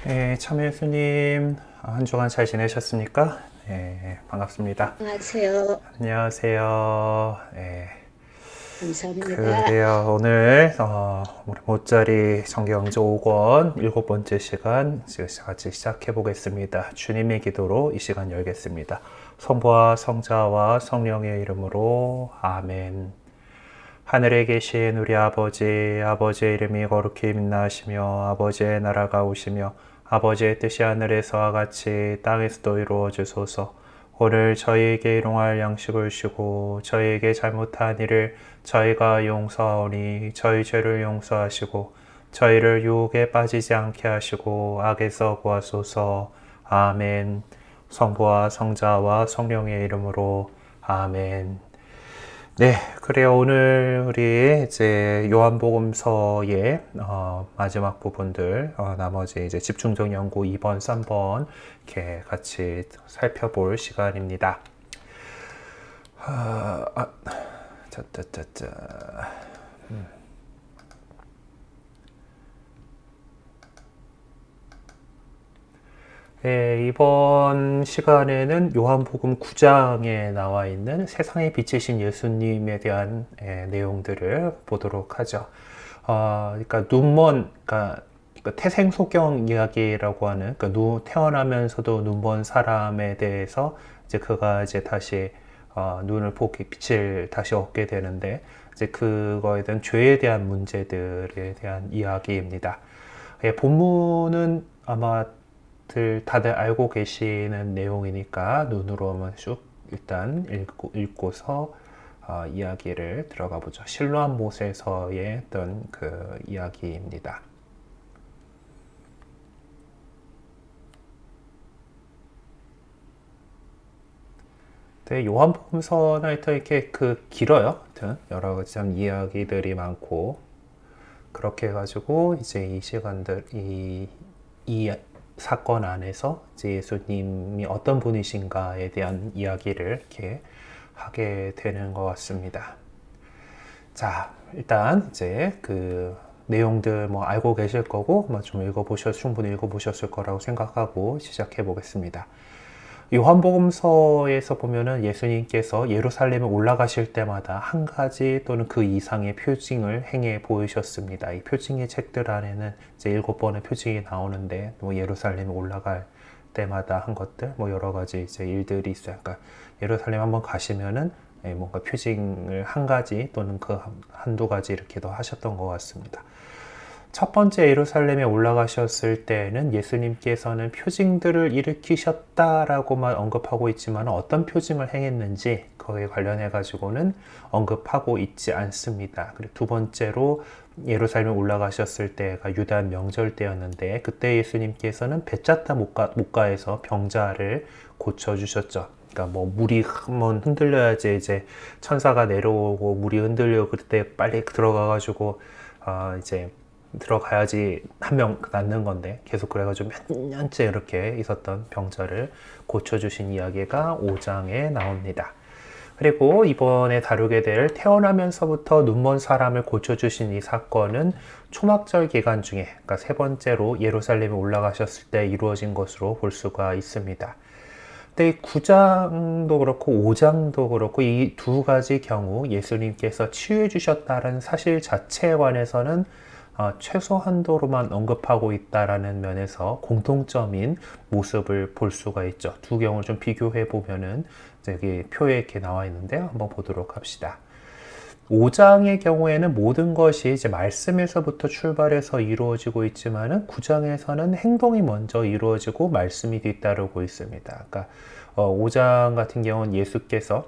네, 참 예수님, 한 주간 잘 지내셨습니까? 네, 반갑습니다. 안녕하세요. 안녕하세요. 네, 감사합니다. 그래요. 오늘 우리 모짜리 성경제 5권 일곱 번째 시간 같이 시작해 보겠습니다. 주님의 기도로 이 시간 열겠습니다. 성부와 성자와 성령의 이름으로 아멘. 하늘에 계신 우리 아버지, 아버지의 이름이 거룩히 빛나시며 아버지의 나라가 오시며 아버지의 뜻이 하늘에서와 같이 땅에서도 이루어지소서. 오늘 저희에게 일용할 양식을 주시고 저희에게 잘못한 일을 저희가 용서하오니 저희 죄를 용서하시고 저희를 유혹에 빠지지 않게 하시고 악에서 구하소서. 아멘. 성부와 성자와 성령의 이름으로 아멘. 네, 그래요. 오늘 우리 이제 요한복음서의 마지막 부분들, 나머지 이제 집중적 연구 2번, 3번 이렇게 같이 살펴볼 시간입니다. 아, 아, 짜짜짜짜. 네, 이번 시간에는 요한복음 9장에 나와 있는 세상의 빛이신 예수님에 대한 내용들을 보도록 하죠. 그러니까 그러니까 태생소경 이야기라고 하는, 그러니까 태어나면서도 눈먼 사람에 대해서 이제 그가 이제 다시 눈을 보기 빛을 다시 얻게 되는데 이제 그거에 대한 죄에 대한 문제들에 대한 이야기입니다. 본문은 아마 다들 알고 계시는 내용이니까 눈으로만 쭉 일단 읽고서 이야기를 들어가 보죠. 실로암 못에서의 어떤 그 이야기입니다. 네, 요한복음서는 하여튼 이렇게 길어요. 하여튼 여러 가지 참 이야기들이 많고 그렇게 해가지고 이제 이 시간들 이 사건 안에서 이제 예수님이 어떤 분이신가에 대한 이야기를 이렇게 하게 되는 것 같습니다. 자, 일단 이제 그 내용들 뭐 알고 계실 거고 뭐 좀 충분히 읽어보셨을 거라고 생각하고 시작해 보겠습니다. 요한복음서에서 보면은 예수님께서 예루살렘에 올라가실 때마다 한 가지 또는 그 이상의 표징을 행해 보이셨습니다. 이 표징의 책들 안에는 이제 7번의 표징이 나오는데 뭐 예루살렘에 올라갈 때마다 한 것들 뭐 여러 가지 이제 일들이 있어요. 그러니까 예루살렘 한번 가시면은 뭔가 표징을 한 가지 또는 그 한두 가지 이렇게 더 하셨던 것 같습니다. 첫 번째 예루살렘에 올라가셨을 때는 예수님께서는 표징들을 일으키셨다라고만 언급하고 있지만 어떤 표징을 행했는지 그에 관련해 가지고는 언급하고 있지 않습니다. 그리고 두 번째로 예루살렘에 올라가셨을 때가 유다 명절 때였는데 그때 예수님께서는 베짜다 목가에서 병자를 고쳐주셨죠. 그러니까 뭐 물이 한번 흔들려야지 이제 천사가 내려오고 물이 흔들려 그때 빨리 들어가가지고 이제 들어가야지 한 명 낫는 건데 계속 그래가지고 몇 년째 이렇게 있었던 병자를 고쳐주신 이야기가 5장에 나옵니다. 그리고 이번에 다루게 될 태어나면서부터 눈먼 사람을 고쳐주신 이 사건은 초막절 기간 중에 그러니까 세 번째로 예루살렘에 올라가셨을 때 이루어진 것으로 볼 수가 있습니다. 근데 9장도 그렇고 5장도 그렇고 이 두 가지 경우 예수님께서 치유해 주셨다는 사실 자체에 관해서는 최소한도로만 언급하고 있다라는 면에서 공통점인 모습을 볼 수가 있죠. 두 경우를 좀 비교해 보면은 여기 표에 이렇게 나와 있는데요. 한번 보도록 합시다. 5장의 경우에는 모든 것이 이제 말씀에서부터 출발해서 이루어지고 있지만은 9장에서는 행동이 먼저 이루어지고 말씀이 뒤따르고 있습니다. 그러니까 5장 같은 경우는 예수께서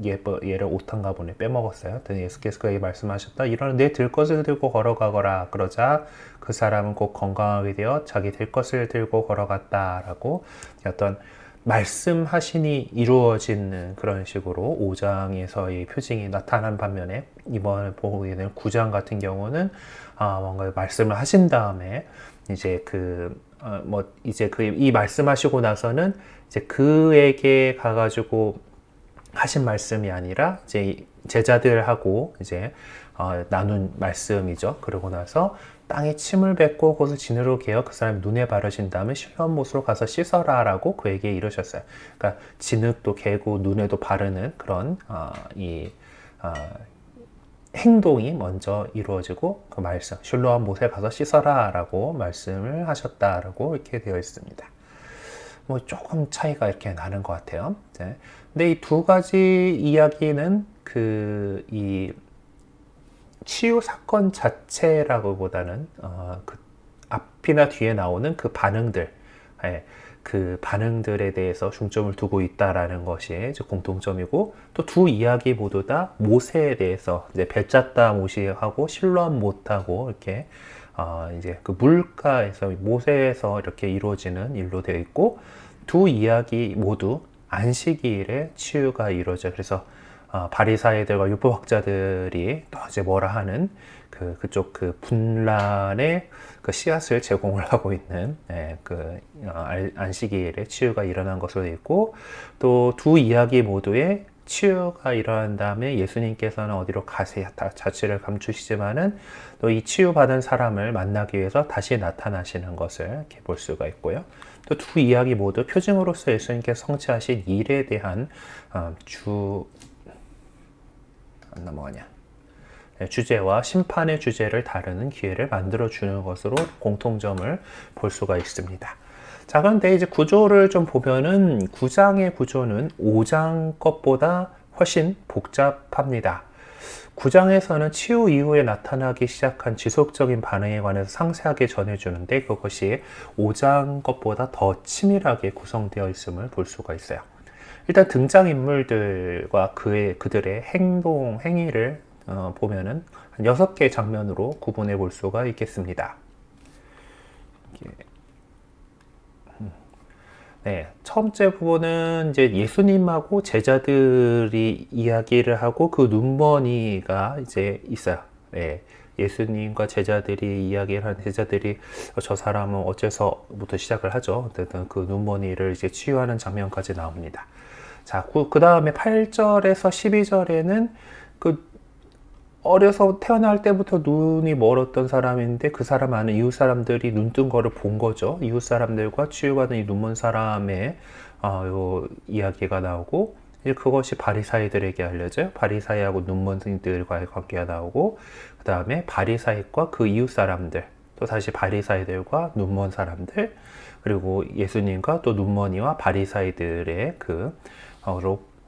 얘를 오탄가 보네 빼먹었어요. 예수께서 그에게 말씀하셨다. 일어나 내 들 것을 들고 걸어가거라. 그러자 그 사람은 곧 건강하게 되어 자기 들 것을 들고 걸어갔다라고 어떤 말씀하신이 이루어지는 그런 식으로 5장에서의 표징이 나타난 반면에 이번에 보게 되는 9장 같은 경우는 뭔가 말씀을 하신 다음에 이제 이 말씀하시고 나서는 이제 그에게 가가지고 하신 말씀이 아니라 이제 제자들하고 이제 나눈 말씀이죠. 그러고 나서 땅에 침을 뱉고 그것을 진으로 개어 그 사람의 눈에 바르신 다음에 실로암 못으로 가서 씻어라 라고 그에게 이르셨어요. 그러니까 진흙도 개고 눈에도 바르는 그런 행동이 먼저 이루어지고 그 말씀 실로암 못에 가서 씻어라 라고 말씀을 하셨다라고 이렇게 되어 있습니다. 뭐 조금 차이가 이렇게 나는 것 같아요. 네. 근데 이 두 가지 이야기는 이 치유 사건 자체라고보다는 그 앞이나 뒤에 나오는 그 반응들, 그 반응들에 대해서 중점을 두고 있다라는 것이 이제 공통점이고, 또 두 이야기 모두 다 모세에 대해서 이제 벨자다 모시하고 실로암 못하고 이렇게 이제 그 물가에서 모세에서 이렇게 이루어지는 일로 되어 있고, 두 이야기 모두 안식일에 치유가 이루어져. 그래서 바리사이들과 율법학자들이 또 이제 뭐라 하는 그쪽 그 분란의 그 씨앗을 제공을 하고 있는 안식일에 치유가 일어난 것으로 되어 있고, 또 두 이야기 모두에 치유가 일어난 다음에 예수님께서는 어디로 가세요 자취를 감추시지만은 또 이 치유받은 사람을 만나기 위해서 다시 나타나시는 것을 이렇게 볼 수가 있고요. 또 두 이야기 모두 표징으로서 예수님께서 성취하신 일에 대한 주제와 심판의 주제를 다루는 기회를 만들어 주는 것으로 공통점을 볼 수가 있습니다. 자, 그런데 이제 구조를 좀 보면은 9장의 구조는 5장 것보다 훨씬 복잡합니다. 9장에서는 치유 이후에 나타나기 시작한 지속적인 반응에 관해서 상세하게 전해주는데, 그것이 5장 것보다 더 치밀하게 구성되어 있음을 볼 수가 있어요. 일단 등장인물들과 그들의 행동, 행위를 보면은 한 6개의 장면으로 구분해 볼 수가 있겠습니다. 네, 첫 번째 부분은 이제 예수님하고 제자들이 이야기를 하고 그 눈먼이가 이제 있어요. 네, 예수님과 제자들이 이야기를 하는 제자들이 저 사람은 어째서부터 시작을 하죠. 어쨌든 그 눈먼이를 이제 치유하는 장면까지 나옵니다. 자, 그 다음에 8절에서 12절에는 어려서 태어날 때부터 눈이 멀었던 사람인데 그 사람 안에 이웃 사람들이 눈뜬 거를 본 거죠. 이웃 사람들과 치유받은 이 눈먼 사람의 요 이야기가 나오고, 이제 그것이 바리사이들에게 알려져요. 바리사이하고 눈먼들과의 관계가 나오고, 그 다음에 바리사이과 그 이웃 사람들, 또 다시 바리사이들과 눈먼 사람들, 그리고 예수님과 또 눈먼이와 바리사이들의 그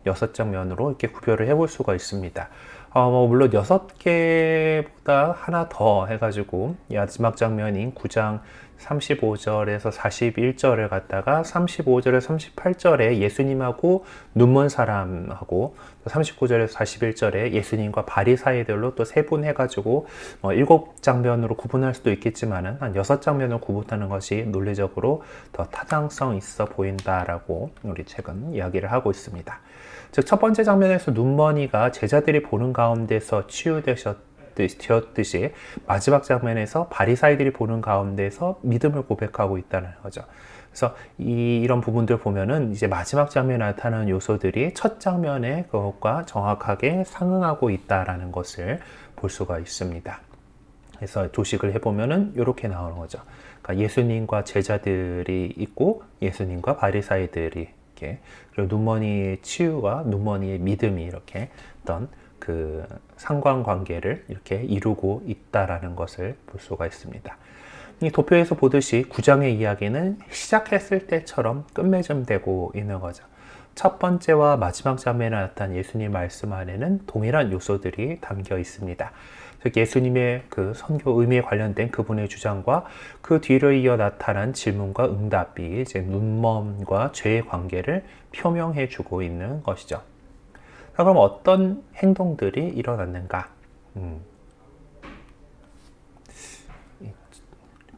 6장면으로 이렇게 구별을 해볼 수가 있습니다. 물론 6개보다 하나 더 해가지고 마지막 장면인 9장 35절에서 41절을 갖다가 35절에서 38절에 예수님하고 눈먼 사람하고 39절에서 41절에 예수님과 바리사이들로 또 세분해가지고 7장면으로 구분할 수도 있겠지만은 한 6장면을 구분하는 것이 논리적으로 더 타당성 있어 보인다라고 우리 책은 이야기를 하고 있습니다. 즉, 첫 번째 장면에서 눈먼이가 제자들이 보는 가운데서 치유되었듯이 마지막 장면에서 바리사이들이 보는 가운데서 믿음을 고백하고 있다는 거죠. 그래서 이런 부분들 보면은 이제 마지막 장면에 나타나는 요소들이 첫 장면의 그것과 정확하게 상응하고 있다라는 것을 볼 수가 있습니다. 그래서 조식을 해보면은 이렇게 나오는 거죠. 그러니까 예수님과 제자들이 있고 예수님과 바리사이들이 이렇게, 그리고 눈먼이의 치유와 눈먼이의 믿음이 이렇게 어떤 그 상관관계를 이렇게 이루고 있다라는 것을 볼 수가 있습니다. 이 도표에서 보듯이 9장의 이야기는 시작했을 때처럼 끝맺음되고 있는 거죠. 첫 번째와 마지막 장면에 나타난 예수님 말씀 안에는 동일한 요소들이 담겨 있습니다. 즉, 예수님의 그 선교 의미에 관련된 그분의 주장과 그 뒤를 이어 나타난 질문과 응답이 이제 눈먼과 죄의 관계를 표명해 주고 있는 것이죠. 자, 그럼 어떤 행동들이 일어났는가?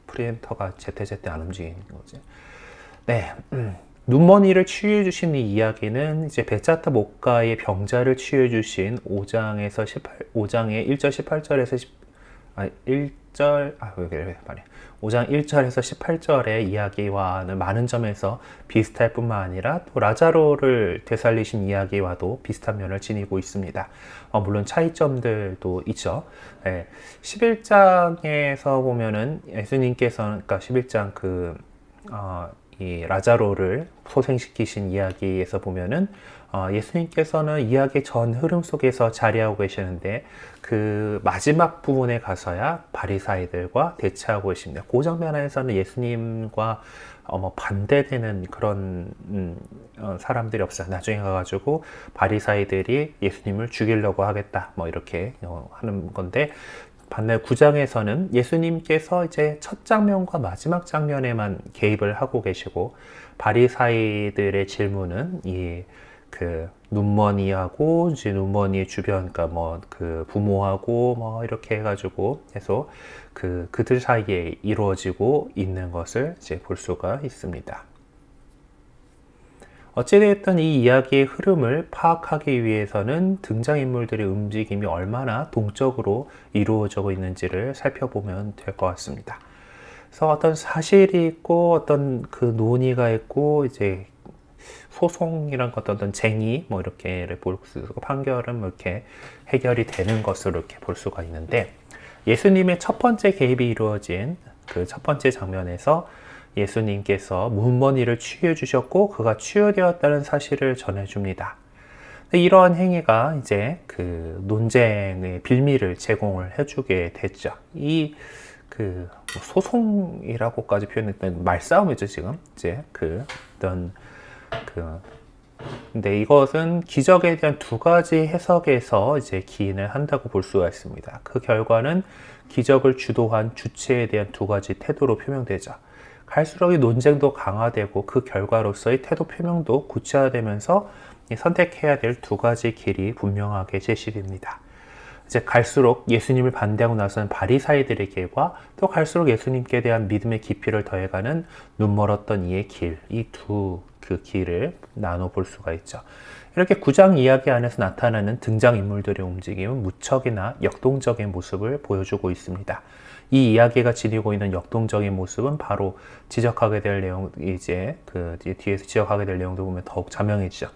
프리엔터가 제때제때 안 움직이는 거지. 네, 눈먼이를 치유해 주신 이 이야기는 이제 벳자타 목가의 병자를 치유해 주신 5장의 1절 18절에서 1절, 왜 그래, 말이야. 5장 1절에서 18절의 이야기와는 많은 점에서 비슷할 뿐만 아니라 또 라자로를 되살리신 이야기와도 비슷한 면을 지니고 있습니다. 물론 차이점들도 있죠. 11장에서 보면은 예수님께서, 그러니까 11장 이 라자로를 소생시키신 이야기에서 보면은 예수님께서는 이야기 전 흐름 속에서 자리하고 계시는데 그 마지막 부분에 가서야 바리사이들과 대치하고 계십니다. 그 장면에서는 예수님과 반대되는 그런 사람들이 없어요. 나중에 가가지고 바리사이들이 예수님을 죽이려고 하겠다 뭐 이렇게 하는 건데, 반면 9장에서는 예수님께서 이제 첫 장면과 마지막 장면에만 개입을 하고 계시고, 바리사이들의 질문은 눈머니하고 이제 눈머니 주변, 그러니까 부모하고 이렇게 해가지고 계속 그들 사이에 이루어지고 있는 것을 이제 볼 수가 있습니다. 어찌됐든 이 이야기의 흐름을 파악하기 위해서는 등장인물들의 움직임이 얼마나 동적으로 이루어져 있는지를 살펴보면 될 것 같습니다. 그래서 어떤 사실이 있고 어떤 그 논의가 있고 이제 소송이란 것도 어떤 쟁의 이렇게 볼 수 있고 판결은 이렇게 해결이 되는 것으로 이렇게 볼 수가 있는데, 예수님의 첫 번째 개입이 이루어진 그 첫 번째 장면에서 예수님께서 문머니를 치유해 주셨고 그가 치유되었다는 사실을 전해줍니다. 이러한 행위가 이제 그 논쟁의 빌미를 제공을 해주게 됐죠. 소송이라고까지 표현했던 말싸움이죠, 지금. 이제 근데 이것은 기적에 대한 두 가지 해석에서 이제 기인을 한다고 볼 수가 있습니다. 그 결과는 기적을 주도한 주체에 대한 두 가지 태도로 표명되죠. 갈수록 이 논쟁도 강화되고 그 결과로서의 태도 표명도 구체화되면서 선택해야 될 두 가지 길이 분명하게 제시됩니다. 이제 갈수록 예수님을 반대하고 나서는 바리사이들의 길과 또 갈수록 예수님께 대한 믿음의 깊이를 더해가는 눈멀었던 이의 길, 이 두 그 길을 나눠 볼 수가 있죠. 이렇게 9장 이야기 안에서 나타나는 등장인물들의 움직임은 무척이나 역동적인 모습을 보여주고 있습니다. 이 이야기가 지니고 있는 역동적인 모습은 바로 지적하게 될 내용, 이제 뒤에서 지적하게 될 내용도 보면 더욱 자명해지죠.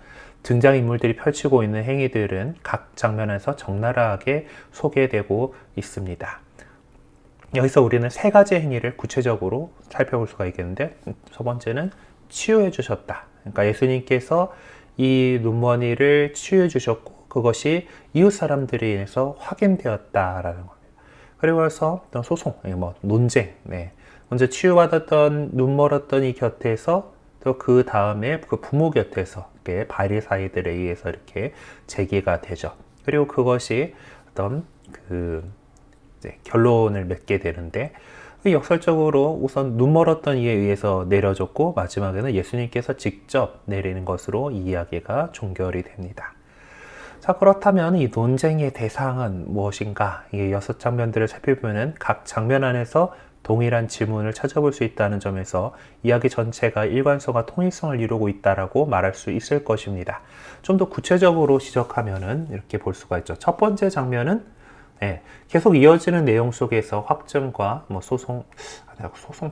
등장인물들이 펼치고 있는 행위들은 각 장면에서 적나라하게 소개되고 있습니다. 여기서 우리는 세 가지 행위를 구체적으로 살펴볼 수가 있겠는데, 첫 번째는 치유해 주셨다. 그러니까 예수님께서 이 눈머니를 치유해 주셨고 그것이 이웃 사람들에 의해서 확인되었다라는 겁니다. 그리고 나서 어떤 소송, 논쟁, 먼저 치유받았던 눈멀었던 이 곁에서 또 그 다음에 그 부모 곁에서 바리사이들에 의해서 이렇게 제기가 되죠. 그리고 그것이 어떤 이제 결론을 맺게 되는데, 역설적으로 우선 눈멀었던 이에 의해서 내려졌고 마지막에는 예수님께서 직접 내리는 것으로 이 이야기가 종결이 됩니다. 자, 그렇다면 이 논쟁의 대상은 무엇인가? 이 6장면들을 살펴보면 각 장면 안에서 동일한 질문을 찾아볼 수 있다는 점에서 이야기 전체가 일관성과 통일성을 이루고 있다라고 말할 수 있을 것입니다. 좀 더 구체적으로 지적하면은 이렇게 볼 수가 있죠. 첫 번째 장면은 계속 이어지는 내용 속에서 확증과 소송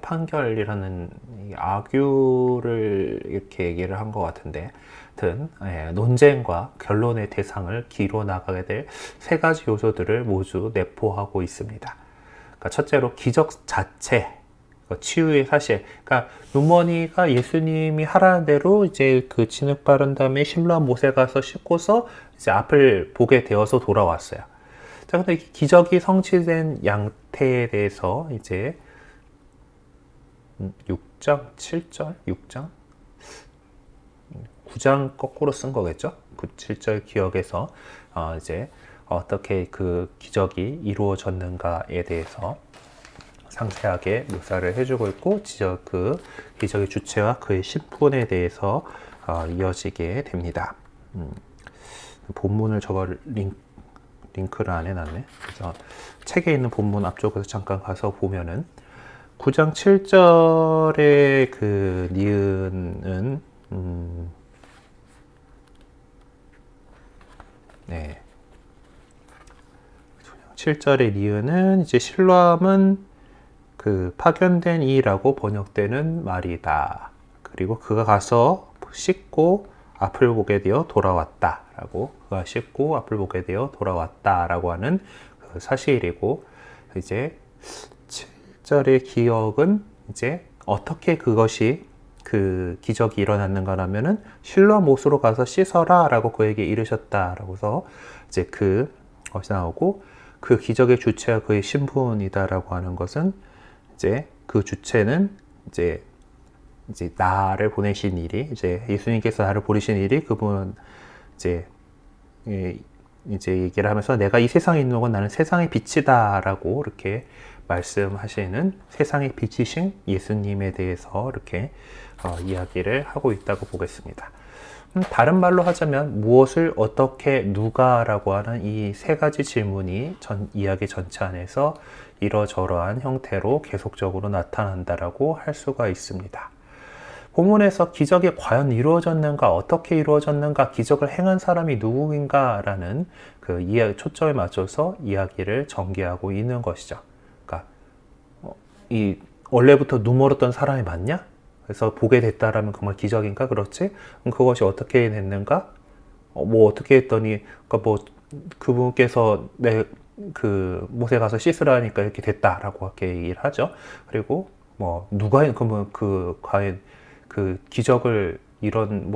판결이라는 아규를 이렇게 얘기를 한 것 같은데, 하여튼 논쟁과 결론의 대상을 기로 나가게 될 세 가지 요소들을 모두 내포하고 있습니다. 그러니까 첫째로 기적 자체, 치유의 사실. 그러니까 눈머니가 예수님이 하라는 대로 이제 그 진흙 바른 다음에 실로암 못에 가서 씻고서 이제 앞을 보게 되어서 돌아왔어요. 자, 근데 기적이 성취된 양태에 대해서 이제 6장, 7절, 6장, 9장 거꾸로 쓴 거겠죠? 그 7절 기억에서 이제 어떻게 그 기적이 이루어졌는가에 대해서 상세하게 묘사를 해주고 있고, 그 기적의 주체와 그의 신분에 대해서 이어지게 됩니다. 본문을 링크를 안 해놨네. 그래서 책에 있는 본문 앞쪽에서 잠깐 가서 보면은 9장 7절의 그 니은은 7장 7절의 니은은 이제 실로암은 그 파견된 이라고 번역되는 말이다. 그리고 그가 가서 씻고 앞을 보게 되어 돌아왔다 라고, 그가 씻고 앞을 보게 되어 돌아왔다 라고 하는 그 사실이고, 이제 7절의 기억은 이제 어떻게 그것이 그 기적이 일어났는가라면은 실로암 못으로 가서 씻어라 라고 그에게 이르셨다 라고서 이제 그 것이 나오고, 그 기적의 주체가 그의 신분이다 라고 하는 것은 이제 그 주체는 이제 나를 보내신 일이, 이제 예수님께서 나를 보내신 일이 그분 이제 얘기를 하면서 내가 이 세상에 있는 건 나는 세상의 빛이다라고 이렇게 말씀하시는 세상의 빛이신 예수님에 대해서 이렇게 이야기를 하고 있다고 보겠습니다. 다른 말로 하자면 무엇을 어떻게 누가라고 하는 이 세 가지 질문이 이야기 전체 안에서 이러저러한 형태로 계속적으로 나타난다라고 할 수가 있습니다. 본문에서 기적이 과연 이루어졌는가, 어떻게 이루어졌는가, 기적을 행한 사람이 누구인가라는 그 이야기 초점에 맞춰서 이야기를 전개하고 있는 것이죠. 그러니까 이 원래부터 눈 멀었던 사람이 맞냐? 그래서 보게 됐다라면 정말 기적인가? 그렇지? 그럼 그것이 어떻게 됐는가? 뭐 어떻게 했더니, 그러니까 뭐 그분께서 그 못에 가서 씻으라니까 이렇게 됐다라고 이렇게 얘기를 하죠. 그리고 뭐 누가 그러면 그 과연 그 기적을 이런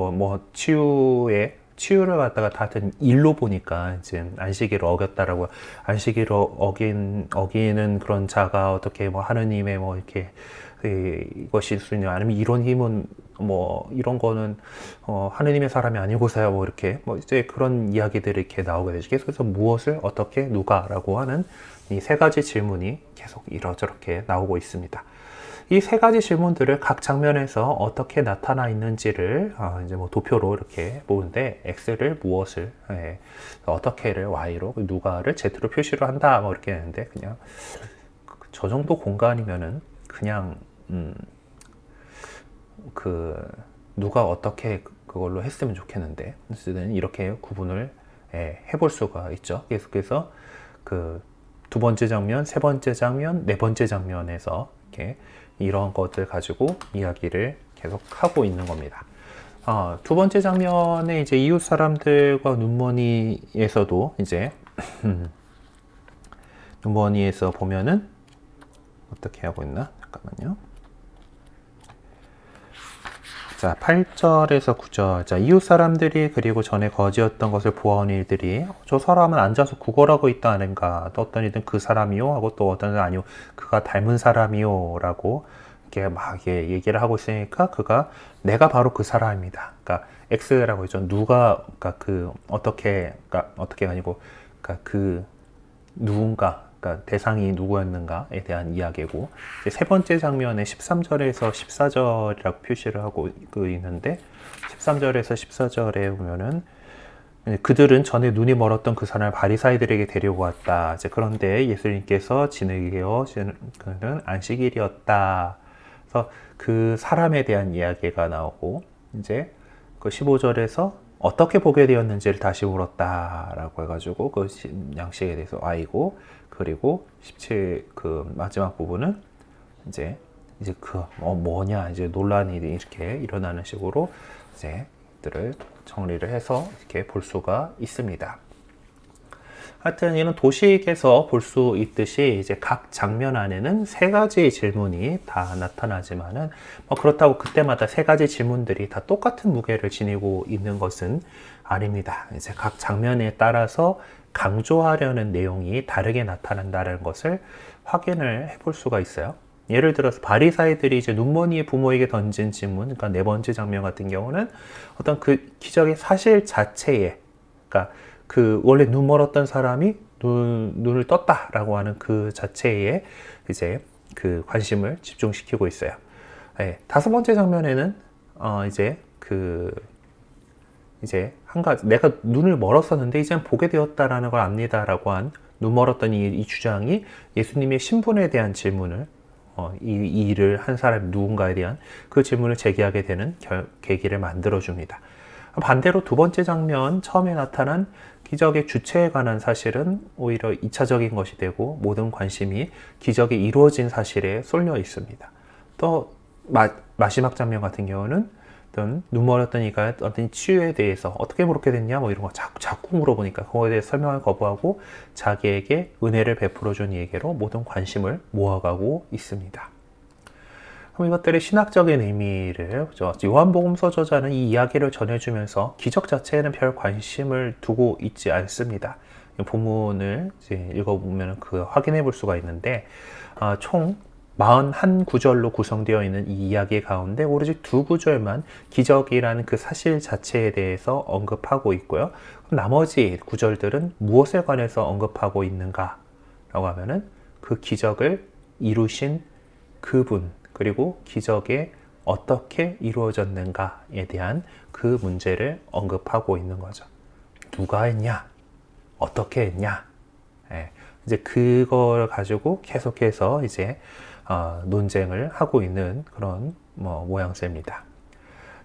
치유를 갖다가 다른 일로 보니까 이제 안식일을 어겼다라고, 안식일을 어기는 그런 자가 어떻게 뭐 하느님의 뭐 이렇게 이것일 수 있냐, 아니면 이런 힘은 뭐 이런 거는 하느님의 사람이 아니고서야 뭐 이렇게 뭐 이제 그런 이야기들이 이렇게 나오게 되죠. 그래서 무엇을 어떻게 누가라고 하는 이 세 가지 질문이 계속 이러저렇게 나오고 있습니다. 이 세 가지 질문들을 각 장면에서 어떻게 나타나 있는지를 이제 뭐 도표로 이렇게 보는데, X를 무엇을, 어떻게를 Y로, 누가를 Z로 표시를 한다 뭐 이렇게 했는데, 그냥 저 정도 공간이면은 그냥 누가 어떻게 그걸로 했으면 좋겠는데, 어쨌든 이렇게 구분을 해볼 수가 있죠. 계속해서 그 두 번째 장면, 세 번째 장면, 네 번째 장면에서 이렇게 이런 것들 가지고 이야기를 계속 하고 있는 겁니다. 두 번째 장면에 이제 이웃 사람들과 눈머니에서도 이제 눈머니에서 보면은 어떻게 하고 있나? 잠깐만요. 자, 8절에서 9절. 자, 이웃 사람들이 그리고 전에 거지였던 것을 보아온 이들이 저 사람은 앉아서 구걸하고 있다 하는가? 또 어떤 이든 그 사람이요? 하고 또 어떤 이든 아니요. 그가 닮은 사람이요? 라고 이렇게 막 얘기를 하고 있으니까 그가 내가 바로 그 사람입니다. 그러니까 X라고 했죠. 누가, 그러니까 그러니까 어떻게 아니고, 그러니까 그 누군가, 그러니까 대상이 누구였는가에 대한 이야기고, 이제 세 번째 장면에 13절에서 14절이라고 표시를 하고 있는데, 13절에서 14절에 보면은 그들은 전에 눈이 멀었던 그 사람을 바리사이들에게 데리고 왔다. 이제 그런데 예수님께서 진흙이여 그는 안식일이었다. 그래서 그 사람에 대한 이야기가 나오고, 이제 그 15절에서 어떻게 보게 되었는지를 다시 물었다라고 해가지고 그 양식에 대해서 아이고, 그리고 17 그 마지막 부분은 이제 그 뭐냐 이제 논란이 이렇게 일어나는 식으로 이제 들을 정리를 해서 이렇게 볼 수가 있습니다. 하여튼 이런 도식에서 볼 수 있듯이 이제 각 장면 안에는 세 가지 질문이 다 나타나지만은 그렇다고 그때마다 세 가지 질문들이 다 똑같은 무게를 지니고 있는 것은 아닙니다. 이제 각 장면에 따라서 강조하려는 내용이 다르게 나타난다는 것을 확인을 해볼 수가 있어요. 예를 들어서 바리사이들이 이제 눈머니의 부모에게 던진 질문, 그러니까 네 번째 장면 같은 경우는 어떤 그 기적의 사실 자체에, 그러니까 그 원래 눈 멀었던 사람이 눈을 떴다라고 하는 그 자체에 이제 그 관심을 집중시키고 있어요. 다섯 번째 장면에는 이제 한 가지, 내가 눈을 멀었었는데 이제는 보게 되었다라는 걸 압니다라고 한 눈 멀었던 이 주장이 예수님의 신분에 대한 질문을, 이 일을 한 사람 누군가에 대한 그 질문을 제기하게 되는 계기를 만들어줍니다. 반대로 두 번째 장면 처음에 나타난 기적의 주체에 관한 사실은 오히려 2차적인 것이 되고 모든 관심이 기적이 이루어진 사실에 쏠려 있습니다. 또 마지막 장면 같은 경우는 어떤 눈멀었던 이가 어떤 치유에 대해서 어떻게 그렇게 됐냐 뭐 이런 거 자꾸 물어보니까 그거에 대해 설명을 거부하고 자기에게 은혜를 베풀어 준 이에게로 모든 관심을 모아가고 있습니다. 그럼 이것들의 신학적인 의미를 요한복음서 저자는 이 이야기를 전해주면서 기적 자체에는 별 관심을 두고 있지 않습니다. 본문을 이제 읽어보면 확인해 볼 수가 있는데 총 41구절로 구성되어 있는 이 이야기 가운데 오로지 2구절만 기적이라는 그 사실 자체에 대해서 언급하고 있고요. 나머지 구절들은 무엇에 관해서 언급하고 있는가 라고 하면은 그 기적을 이루신 그분, 그리고 기적이 어떻게 이루어졌는가에 대한 그 문제를 언급하고 있는 거죠. 누가 했냐? 어떻게 했냐? 이제 그걸 가지고 계속해서 이제 논쟁을 하고 있는 그런 모양새입니다.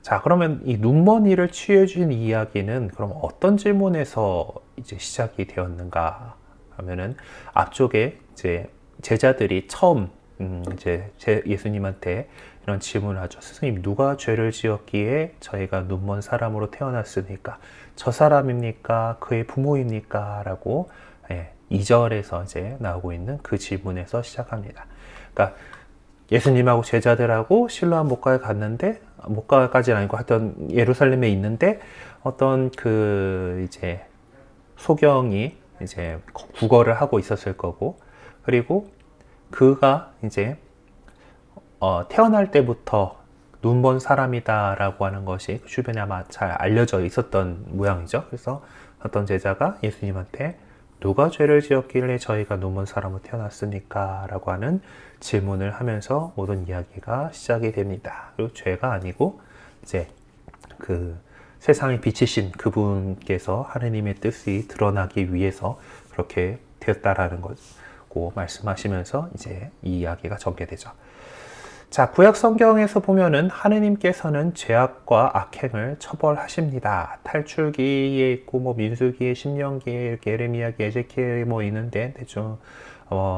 자, 그러면 이 눈먼이를 치유해 주신 이야기는 그럼 어떤 질문에서 이제 시작이 되었는가 하면은 앞쪽에 이제 제자들이 처음 이제 예수님한테 이런 질문을 하죠. 스승님, 누가 죄를 지었기에 저희가 눈먼 사람으로 태어났습니까? 저 사람입니까? 그의 부모입니까? 라고 2절에서 이제 나오고 있는 그 질문에서 시작합니다. 그러니까 예수님하고 제자들하고 실로암 목가에 갔는데, 목가까지는 아니고 하여튼 예루살렘에 있는데 어떤 이제 소경이 이제 구걸을 하고 있었을 거고, 그리고 그가 이제 태어날 때부터 눈먼 사람이다라고 하는 것이 그 주변에 아마 잘 알려져 있었던 모양이죠. 그래서 어떤 제자가 예수님한테 누가 죄를 지었길래 저희가 눈먼 사람으로 태어났습니까? 라고 하는 질문을 하면서 모든 이야기가 시작이 됩니다. 그리고 죄가 아니고 이제 그 세상의 빛이신 그분께서 하느님의 뜻이 드러나기 위해서 그렇게 되었다라는 거고 말씀하시면서 이제 이 이야기가 전개되죠. 자, 구약 성경에서 보면은 하느님께서는 죄악과 악행을 처벌하십니다. 탈출기에 있고 민수기에, 신명기에, 이렇게 예레미야기, 에제키엘에 있는데 대충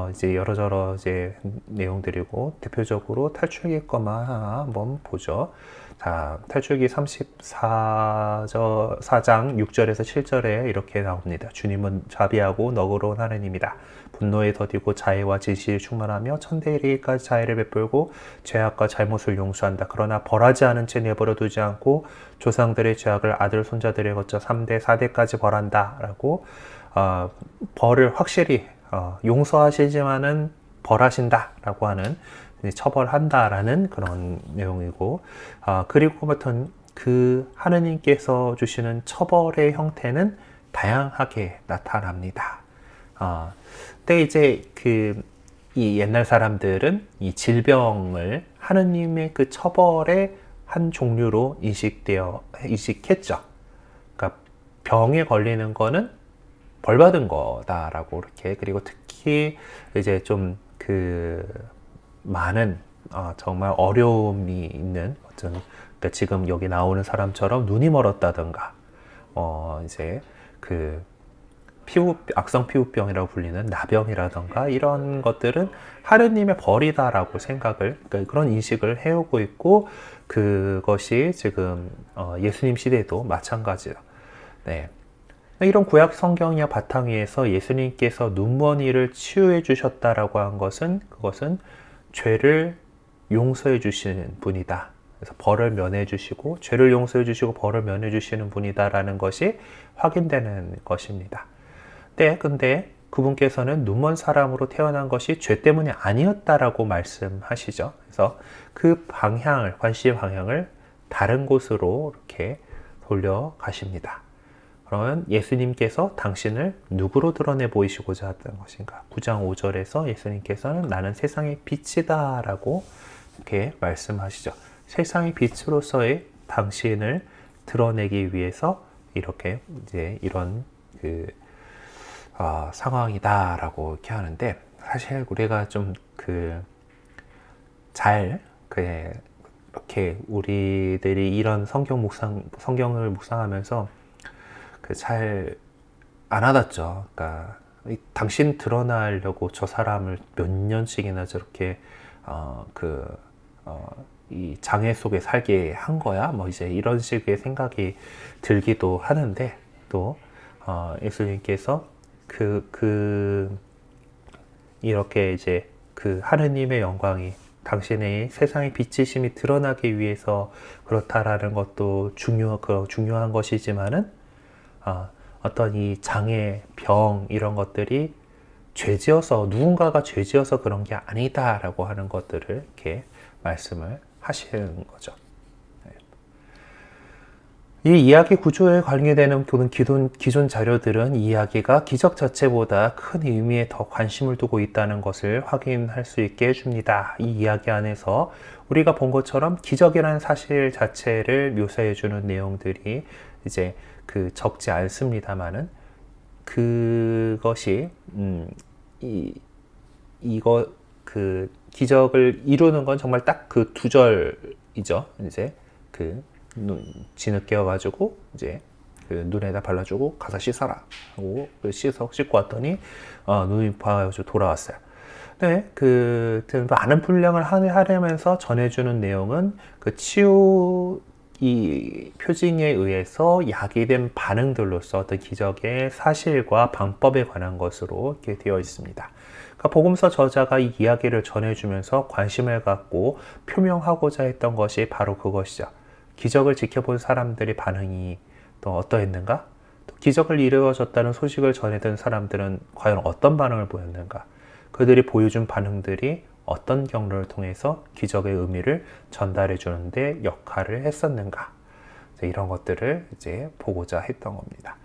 이제 여러저러 이제 내용들이고 대표적으로 탈출기 것만 하나 한번 보죠. 자, 탈출기 34장 6절에서 7절에 이렇게 나옵니다. 주님은 자비하고 너그러운 하느님이다. 분노에 더디고 자애와 진실이 충만하며 천대에 이르기까지 자애를 베풀고 죄악과 잘못을 용서한다. 그러나 벌하지 않은 채 내버려 두지 않고 조상들의 죄악을 아들 손자들에 거쳐 3대 4대까지 벌한다 라고 벌을 확실히 용서하시지만은 벌하신다 라고 하는 처벌한다라는 그런 내용이고 그리고 어떤 그 하느님께서 주시는 처벌의 형태는 다양하게 나타납니다. 근데 이제 이 옛날 사람들은 이 질병을 하느님의 그 처벌의 한 종류로 인식했죠. 그러니까 병에 걸리는 거는 벌 받은 거다라고 이렇게. 그리고 특히 이제 좀 많은 정말 어려움이 있는 어떤 그러니까 지금 여기 나오는 사람처럼 눈이 멀었다든가 이제 악성 피부병이라고 불리는 나병이라든가 이런 것들은 하느님의 벌이다라고 그러니까 그런 인식을 해오고 있고 그것이 지금 예수님 시대에도 마찬가지예요. 네. 이런 구약 성경의 바탕 위에서 예수님께서 눈먼이를 치유해 주셨다라고 한 것은 그것은 죄를 용서해 주시는 분이다. 그래서 벌을 면해 주시고 죄를 용서해 주시고 벌을 면해 주시는 분이다라는 것이 확인되는 것입니다. 근데 그분께서는 눈먼 사람으로 태어난 것이 죄 때문이 아니었다라고 말씀하시죠. 그래서 그 관심의 방향을 다른 곳으로 이렇게 돌려가십니다. 그러면 예수님께서 당신을 누구로 드러내 보이시고자 했던 것인가? 9장 5절에서 예수님께서는 나는 세상의 빛이다 라고 이렇게 말씀하시죠. 세상의 빛으로서의 당신을 드러내기 위해서 이렇게 이제 이런 상황이다 라고 이렇게 하는데 사실 우리가 좀 잘 이렇게 우리들이 이런 성경을 묵상하면서 잘 안 와닿죠. 그러니까 당신 드러나려고 저 사람을 몇 년씩이나 저렇게 이 장애 속에 살게 한 거야? 뭐 이제 이런 식의 생각이 들기도 하는데 또 예수님께서 이렇게 이제 그 하느님의 영광이 당신의 세상의 빛이심이 드러나기 위해서 그렇다라는 것도 중요한 것이지만은 어떤 이 장애, 병 이런 것들이 누군가가 죄지어서 그런 게 아니다라고 하는 것들을 이렇게 말씀을 하시는 거죠. 이 이야기 구조에 관계되는 기존 자료들은 이야기가 기적 자체보다 큰 의미에 더 관심을 두고 있다는 것을 확인할 수 있게 해줍니다. 이 이야기 안에서 우리가 본 것처럼 기적이라는 사실 자체를 묘사해주는 내용들이 이제 적지 않습니다만은 그것이 기적을 이루는 건 정말 딱 그 두 절이죠. 이제 진흙 깨어가지고 이제 눈에다 발라주고 가서 씻어라 하고 씻고 왔더니 눈이 봐가지고 돌아왔어요. 네, 많은 분량을 하려면서 전해주는 내용은 이 표징에 의해서 야기된 반응들로서 어떤 기적의 사실과 방법에 관한 것으로 이렇게 되어 있습니다. 그러니까 복음서 저자가 이 이야기를 전해주면서 관심을 갖고 표명하고자 했던 것이 바로 그것이죠. 기적을 지켜본 사람들의 반응이 또 어떠했는가? 또 기적을 이루어졌다는 소식을 전해든 사람들은 과연 어떤 반응을 보였는가? 그들이 보여준 반응들이 어떤 경로를 통해서 기적의 의미를 전달해 주는데 역할을 했었는가? 이런 것들을 이제 보고자 했던 겁니다.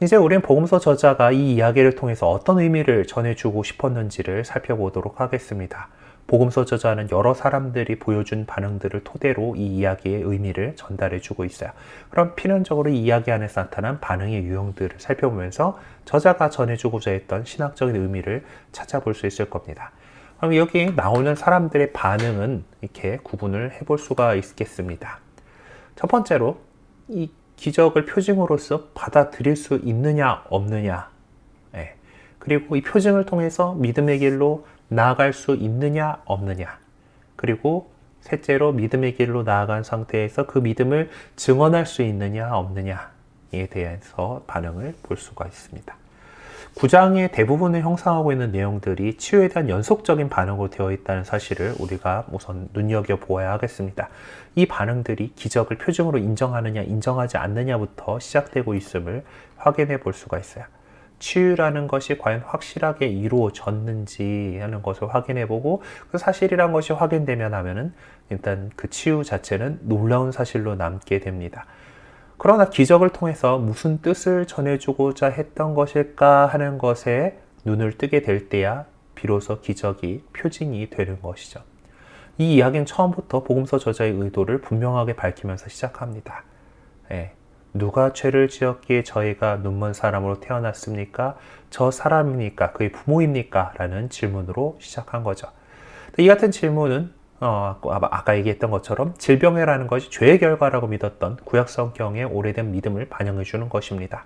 이제 우리는 복음서 저자가 이 이야기를 통해서 어떤 의미를 전해주고 싶었는지를 살펴보도록 하겠습니다. 복음서 저자는 여러 사람들이 보여준 반응들을 토대로 이 이야기의 의미를 전달해주고 있어요. 그럼 필연적으로 이 이야기 안에서 나타난 반응의 유형들을 살펴보면서 저자가 전해주고자 했던 신학적인 의미를 찾아볼 수 있을 겁니다. 그럼 여기 나오는 사람들의 반응은 이렇게 구분을 해볼 수가 있겠습니다. 첫 번째로 이 기적을 표징으로서 받아들일 수 있느냐 없느냐, 그리고 이 표징을 통해서 믿음의 길로 나아갈 수 있느냐 없느냐, 그리고 셋째로 믿음의 길로 나아간 상태에서 그 믿음을 증언할 수 있느냐 없느냐에 대해서 반응을 볼 수가 있습니다. 9장의 대부분을 형성하고 있는 내용들이 치유에 대한 연속적인 반응으로 되어 있다는 사실을 우리가 우선 눈여겨보아야 하겠습니다. 이 반응들이 기적을 표징으로 인정하느냐 인정하지 않느냐부터 시작되고 있음을 확인해 볼 수가 있어요. 치유라는 것이 과연 확실하게 이루어졌는지 하는 것을 확인해 보고 그 사실이란 것이 확인되면 하면은 일단 그 치유 자체는 놀라운 사실로 남게 됩니다. 그러나 기적을 통해서 무슨 뜻을 전해주고자 했던 것일까 하는 것에 눈을 뜨게 될 때야 비로소 기적이 표징이 되는 것이죠. 이 이야기는 처음부터 복음서 저자의 의도를 분명하게 밝히면서 시작합니다. 누가 죄를 지었기에 저희가 눈먼 사람으로 태어났습니까? 저 사람입니까? 그의 부모입니까? 라는 질문으로 시작한 거죠. 이 같은 질문은 아까 얘기했던 것처럼 질병이라는 것이 죄의 결과라고 믿었던 구약 성경의 오래된 믿음을 반영해 주는 것입니다.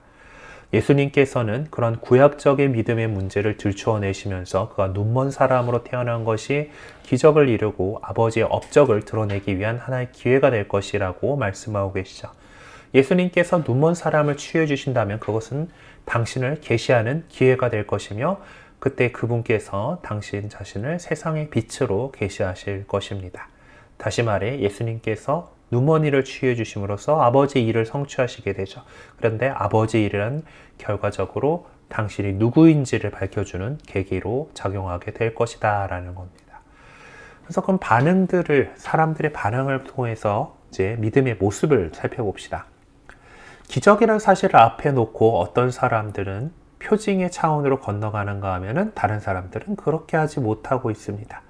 예수님께서는 그런 구약적인 믿음의 문제를 들추어내시면서 그가 눈먼 사람으로 태어난 것이 기적을 이루고 아버지의 업적을 드러내기 위한 하나의 기회가 될 것이라고 말씀하고 계시죠. 예수님께서 눈먼 사람을 치유해 주신다면 그것은 당신을 계시하는 기회가 될 것이며 그때 그분께서 당신 자신을 세상의 빛으로 계시하실 것입니다. 다시 말해 예수님께서 눈먼 이를 치유해 주심으로써 아버지의 일을 성취하시게 되죠. 그런데 아버지의 일은 결과적으로 당신이 누구인지를 밝혀주는 계기로 작용하게 될 것이다 라는 겁니다. 그래서 그럼 사람들의 반응을 통해서 이제 믿음의 모습을 살펴봅시다. 기적이라는 사실을 앞에 놓고 어떤 사람들은 표징의 차원으로 건너가는가 하면은 다른 사람들은 그렇게 하지 못하고 있습니다.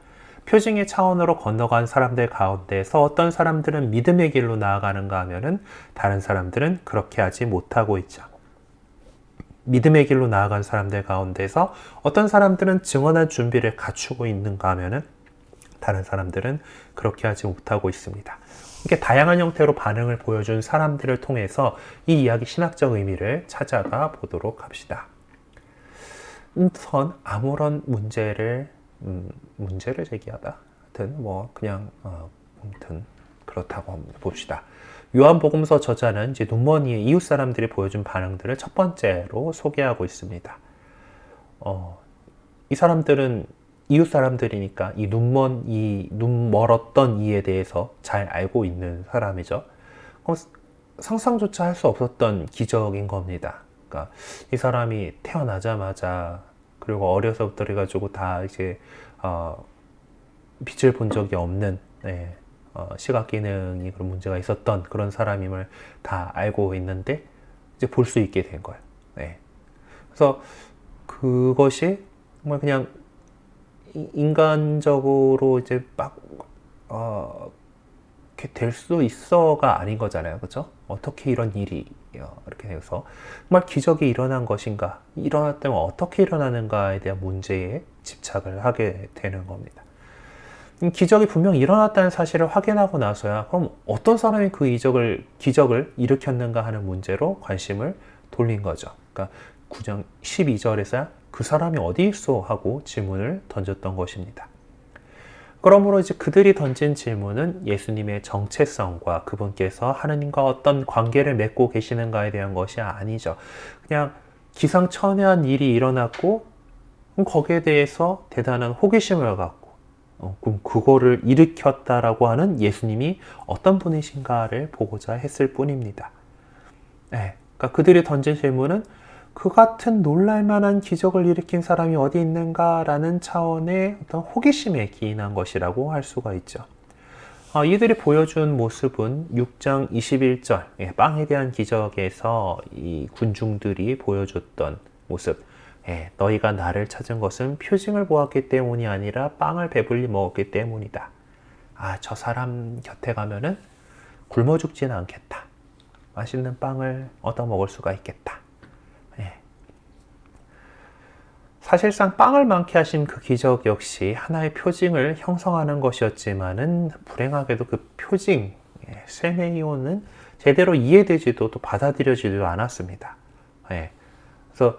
표징의 차원으로 건너간 사람들 가운데서 어떤 사람들은 믿음의 길로 나아가는가 하면은 다른 사람들은 그렇게 하지 못하고 있죠. 믿음의 길로 나아간 사람들 가운데서 어떤 사람들은 증언할 준비를 갖추고 있는가 하면은 다른 사람들은 그렇게 하지 못하고 있습니다. 이렇게 다양한 형태로 반응을 보여준 사람들을 통해서 이 이야기 신학적 의미를 찾아가 보도록 합시다. 우선 아무런 문제를 제기하다. 하여튼 그냥 아무튼 그렇다고 한번 봅시다. 요한복음서 저자는 이제 눈먼이의 이웃 사람들이 보여준 반응들을 첫 번째로 소개하고 있습니다. 이 사람들은 이웃 사람들이니까 눈 멀었던 이에 대해서 잘 알고 있는 사람이죠. 상상조차 할 수 없었던 기적인 겁니다. 그러니까 이 사람이 태어나자마자 그리고 어려서부터 해가지고 다 이제 빛을 본 적이 없는 시각 기능이 그런 문제가 있었던 그런 사람임을 다 알고 있는데 이제 볼 수 있게 된 거예요. 그래서 그것이 정말 그냥 인간적으로 이제 막 이렇게 될 수 있어가 아닌 거잖아요, 그렇죠? 어떻게 이런 일이 이렇게 돼서 정말 기적이 일어난 것인가, 일어났다면 어떻게 일어나는가에 대한 문제에 집착을 하게 되는 겁니다. 기적이 분명 일어났다는 사실을 확인하고 나서야 그럼 어떤 사람이 그 기적을 일으켰는가 하는 문제로 관심을 돌린 거죠. 그러니까 9장 12절에서 그 사람이 어디 있어? 하고 질문을 던졌던 것입니다. 그러므로 이제 그들이 던진 질문은 예수님의 정체성과 그분께서 하느님과 어떤 관계를 맺고 계시는가에 대한 것이 아니죠. 그냥 기상천외한 일이 일어났고 거기에 대해서 대단한 호기심을 갖고 그럼 그거를 일으켰다라고 하는 예수님이 어떤 분이신가를 보고자 했을 뿐입니다. 그러니까 그들이 던진 질문은 그 같은 놀랄만한 기적을 일으킨 사람이 어디 있는가라는 차원의 어떤 호기심에 기인한 것이라고 할 수가 있죠. 이들이 보여준 모습은 6장 21절 빵에 대한 기적에서 이 군중들이 보여줬던 모습, 너희가 나를 찾은 것은 표징을 보았기 때문이 아니라 빵을 배불리 먹었기 때문이다. 저 사람 곁에 가면은 굶어 죽지는 않겠다. 맛있는 빵을 얻어 먹을 수가 있겠다. 사실상 빵을 많게 하신 그 기적 역시 하나의 표징을 형성하는 것이었지만은 불행하게도 그 표징, 세메이온은 제대로 이해되지도 또 받아들여지지도 않았습니다. 그래서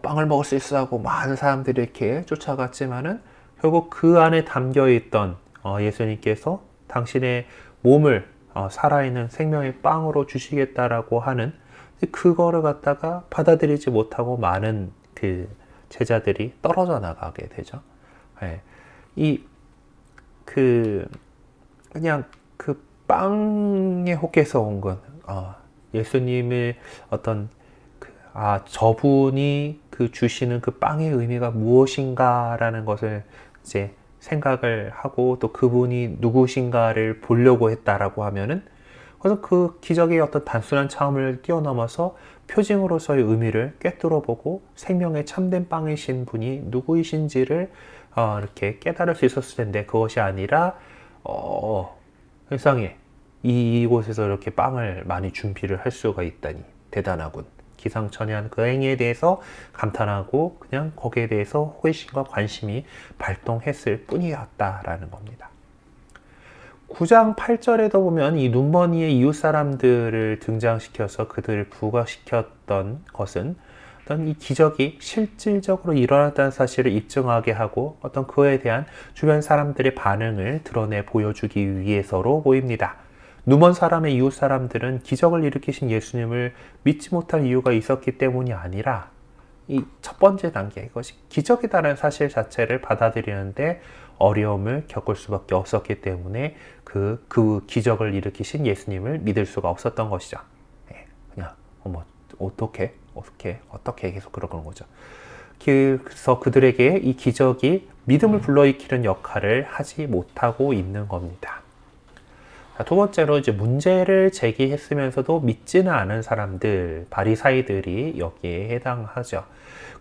빵을 먹을 수 있어 하고 많은 사람들이 이렇게 쫓아갔지만은 결국 그 안에 담겨있던 예수님께서 당신의 몸을 살아있는 생명의 빵으로 주시겠다라고 하는 그거를 갖다가 받아들이지 못하고 많은 그 제자들이 떨어져 나가게 되죠. 그냥 그 빵에 혹해서 온 건, 예수님의 어떤, 저분이 그 주시는 그 빵의 의미가 무엇인가라는 것을 이제 생각을 하고 또 그분이 누구신가를 보려고 했다라고 하면은 그래서 그 기적의 어떤 단순한 차원을 뛰어넘어서 표징으로서의 의미를 꿰뚫어보고 생명의 참된 빵이신 분이 누구이신지를 이렇게 깨달을 수 있었을 텐데 그것이 아니라 세상에 이곳에서 이렇게 빵을 많이 준비를 할 수가 있다니 대단하군. 기상천외한 그 행위에 대해서 감탄하고 그냥 거기에 대해서 호기심과 관심이 발동했을 뿐이었다라는 겁니다. 9장 8절에도 보면 이 눈먼이의 이웃 사람들을 등장시켜서 그들을 부각시켰던 것은 어떤 이 기적이 실질적으로 일어났다는 사실을 입증하게 하고 어떤 그에 대한 주변 사람들의 반응을 드러내 보여주기 위해서로 보입니다. 눈먼 사람의 이웃 사람들은 기적을 일으키신 예수님을 믿지 못할 이유가 있었기 때문이 아니라 이 첫 번째 단계, 이것이 기적이다라는 사실 자체를 받아들이는데 어려움을 겪을 수밖에 없었기 때문에 그 기적을 일으키신 예수님을 믿을 수가 없었던 것이죠. 그냥 어떻게 계속 그러는 거죠. 그래서 그들에게 이 기적이 믿음을 불러일으키는 역할을 하지 못하고 있는 겁니다. 두 번째로 이제 문제를 제기했으면서도 믿지는 않은 사람들, 바리사이들이 여기에 해당하죠.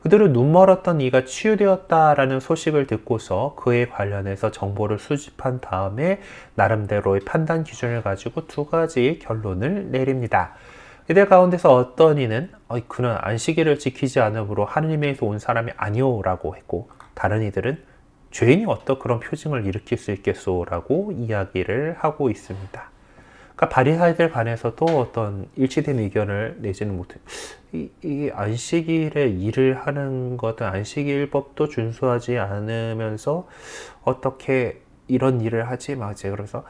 그들은 눈멀었던 이가 치유되었다라는 소식을 듣고서 그에 관련해서 정보를 수집한 다음에 나름대로의 판단 기준을 가지고 두 가지 결론을 내립니다. 이들 가운데서 어떤 이는 그는 안식일을 지키지 않으므로 하느님에서 온 사람이 아니오라고 했고, 다른 이들은 죄인이 어떤 그런 표징을 일으킬 수 있겠소라고 이야기를 하고 있습니다. 그러니까 바리사이들 간에서도 어떤 일치된 의견을 내지는 못해. 이 안식일에 일을 하는 것은 안식일법도 준수하지 않으면서 어떻게 이런 일을 하지? 막 이제 그래서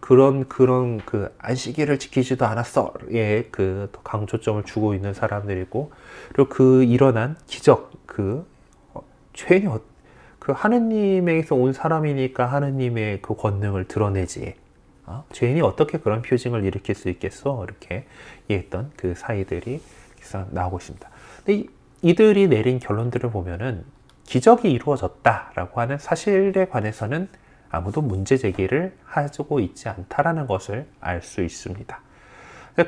그런 그 안식일을 지키지도 않았어. 예, 그 강조점을 주고 있는 사람들이고, 그리고 그 일어난 기적, 죄인이 그 하느님에게서 온 사람이니까 하느님의 그 권능을 드러내지. 죄인이 어떻게 그런 표징을 일으킬 수 있겠어? 이렇게 얘기했던 그 사이들이 나오고 있습니다. 근데 이들이 내린 결론들을 보면은 기적이 이루어졌다라고 하는 사실에 관해서는 아무도 문제 제기를 하고 있지 않다라는 것을 알 수 있습니다.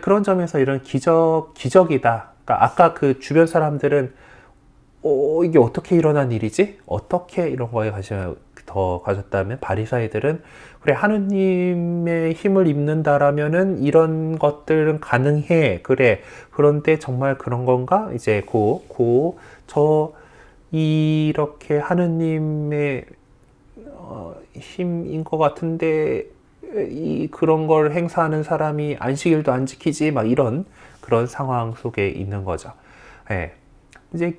그런 점에서 이런 기적이다. 그러니까 아까 그 주변 사람들은 이게 어떻게 일어난 일이지? 어떻게 이런 거에 관심을 더 가졌다면 바리사이들은 그래 하느님의 힘을 입는다라면은 이런 것들은 가능해. 그래. 그런데 정말 그런 건가? 이제 이렇게 하느님의 힘인 것 같은데 그런 걸 행사하는 사람이 안식일도 안 지키지 막 이런 그런 상황 속에 있는 거죠. 예. 이제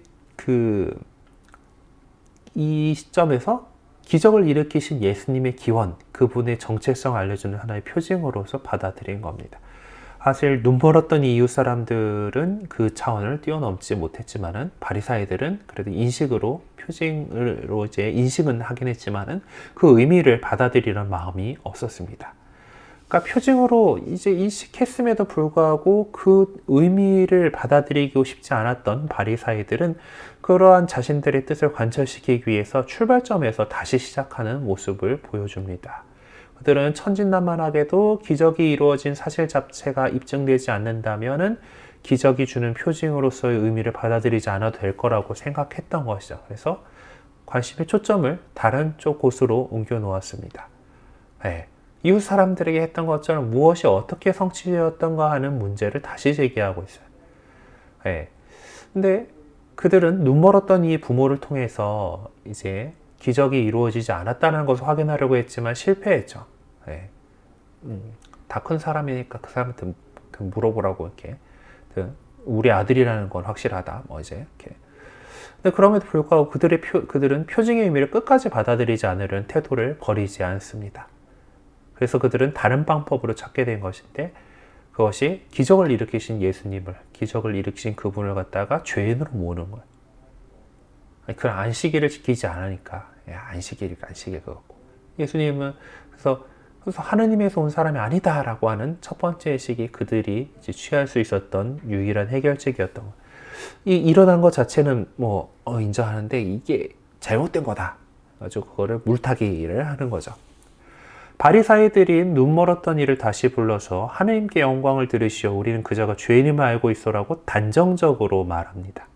이 시점에서 기적을 일으키신 예수님의 기원, 그분의 정체성을 알려주는 하나의 표징으로서 받아들인 겁니다. 사실 눈멀었던 이웃 사람들은 그 차원을 뛰어넘지 못했지만은 바리사이들은 그래도 표징으로 이제 인식은 하긴 했지만은 그 의미를 받아들이는 마음이 없었습니다. 그러니까 표징으로 이제 인식했음에도 불구하고 그 의미를 받아들이고 싶지 않았던 바리사이들은 그러한 자신들의 뜻을 관철시키기 위해서 출발점에서 다시 시작하는 모습을 보여줍니다. 그들은 천진난만하게도 기적이 이루어진 사실 자체가 입증되지 않는다면은 기적이 주는 표징으로서의 의미를 받아들이지 않아도 될 거라고 생각했던 것이죠. 그래서 관심의 초점을 다른 쪽 곳으로 옮겨 놓았습니다. 네. 이웃 사람들에게 했던 것처럼 무엇이 어떻게 성취되었던가 하는 문제를 다시 제기하고 있어요. 네. 근데 그들은 눈멀었던 이 부모를 통해서 이제 기적이 이루어지지 않았다는 것을 확인하려고 했지만 실패했죠. 네. 다 큰 사람이니까 그 사람한테 물어보라고 이렇게. 우리 아들이라는 건 확실하다. 뭐 이제 이렇게. 근데 그럼에도 불구하고 그들은 표징의 의미를 끝까지 받아들이지 않으려는 태도를 버리지 않습니다. 그래서 그들은 다른 방법으로 찾게 된 것인데 그것이 기적을 일으키신 기적을 일으키신 그분을 갖다가 죄인으로 모으는 거예요. 그 안식일을 지키지 않으니까 안식일 그거. 예수님은 그래서 하느님에서 온 사람이 아니다라고 하는 첫 번째 의식이 그들이 이제 취할 수 있었던 유일한 해결책이었던 거예요. 일어난 것 자체는 인정하는데 이게 잘못된 거다. 아주 그거를 물타기를 하는 거죠. 바리사이들이 눈멀었던 이를 다시 불러서 하느님께 영광을 들으시오. 우리는 그자가 죄인임을 알고 있어라고 단정적으로 말합니다.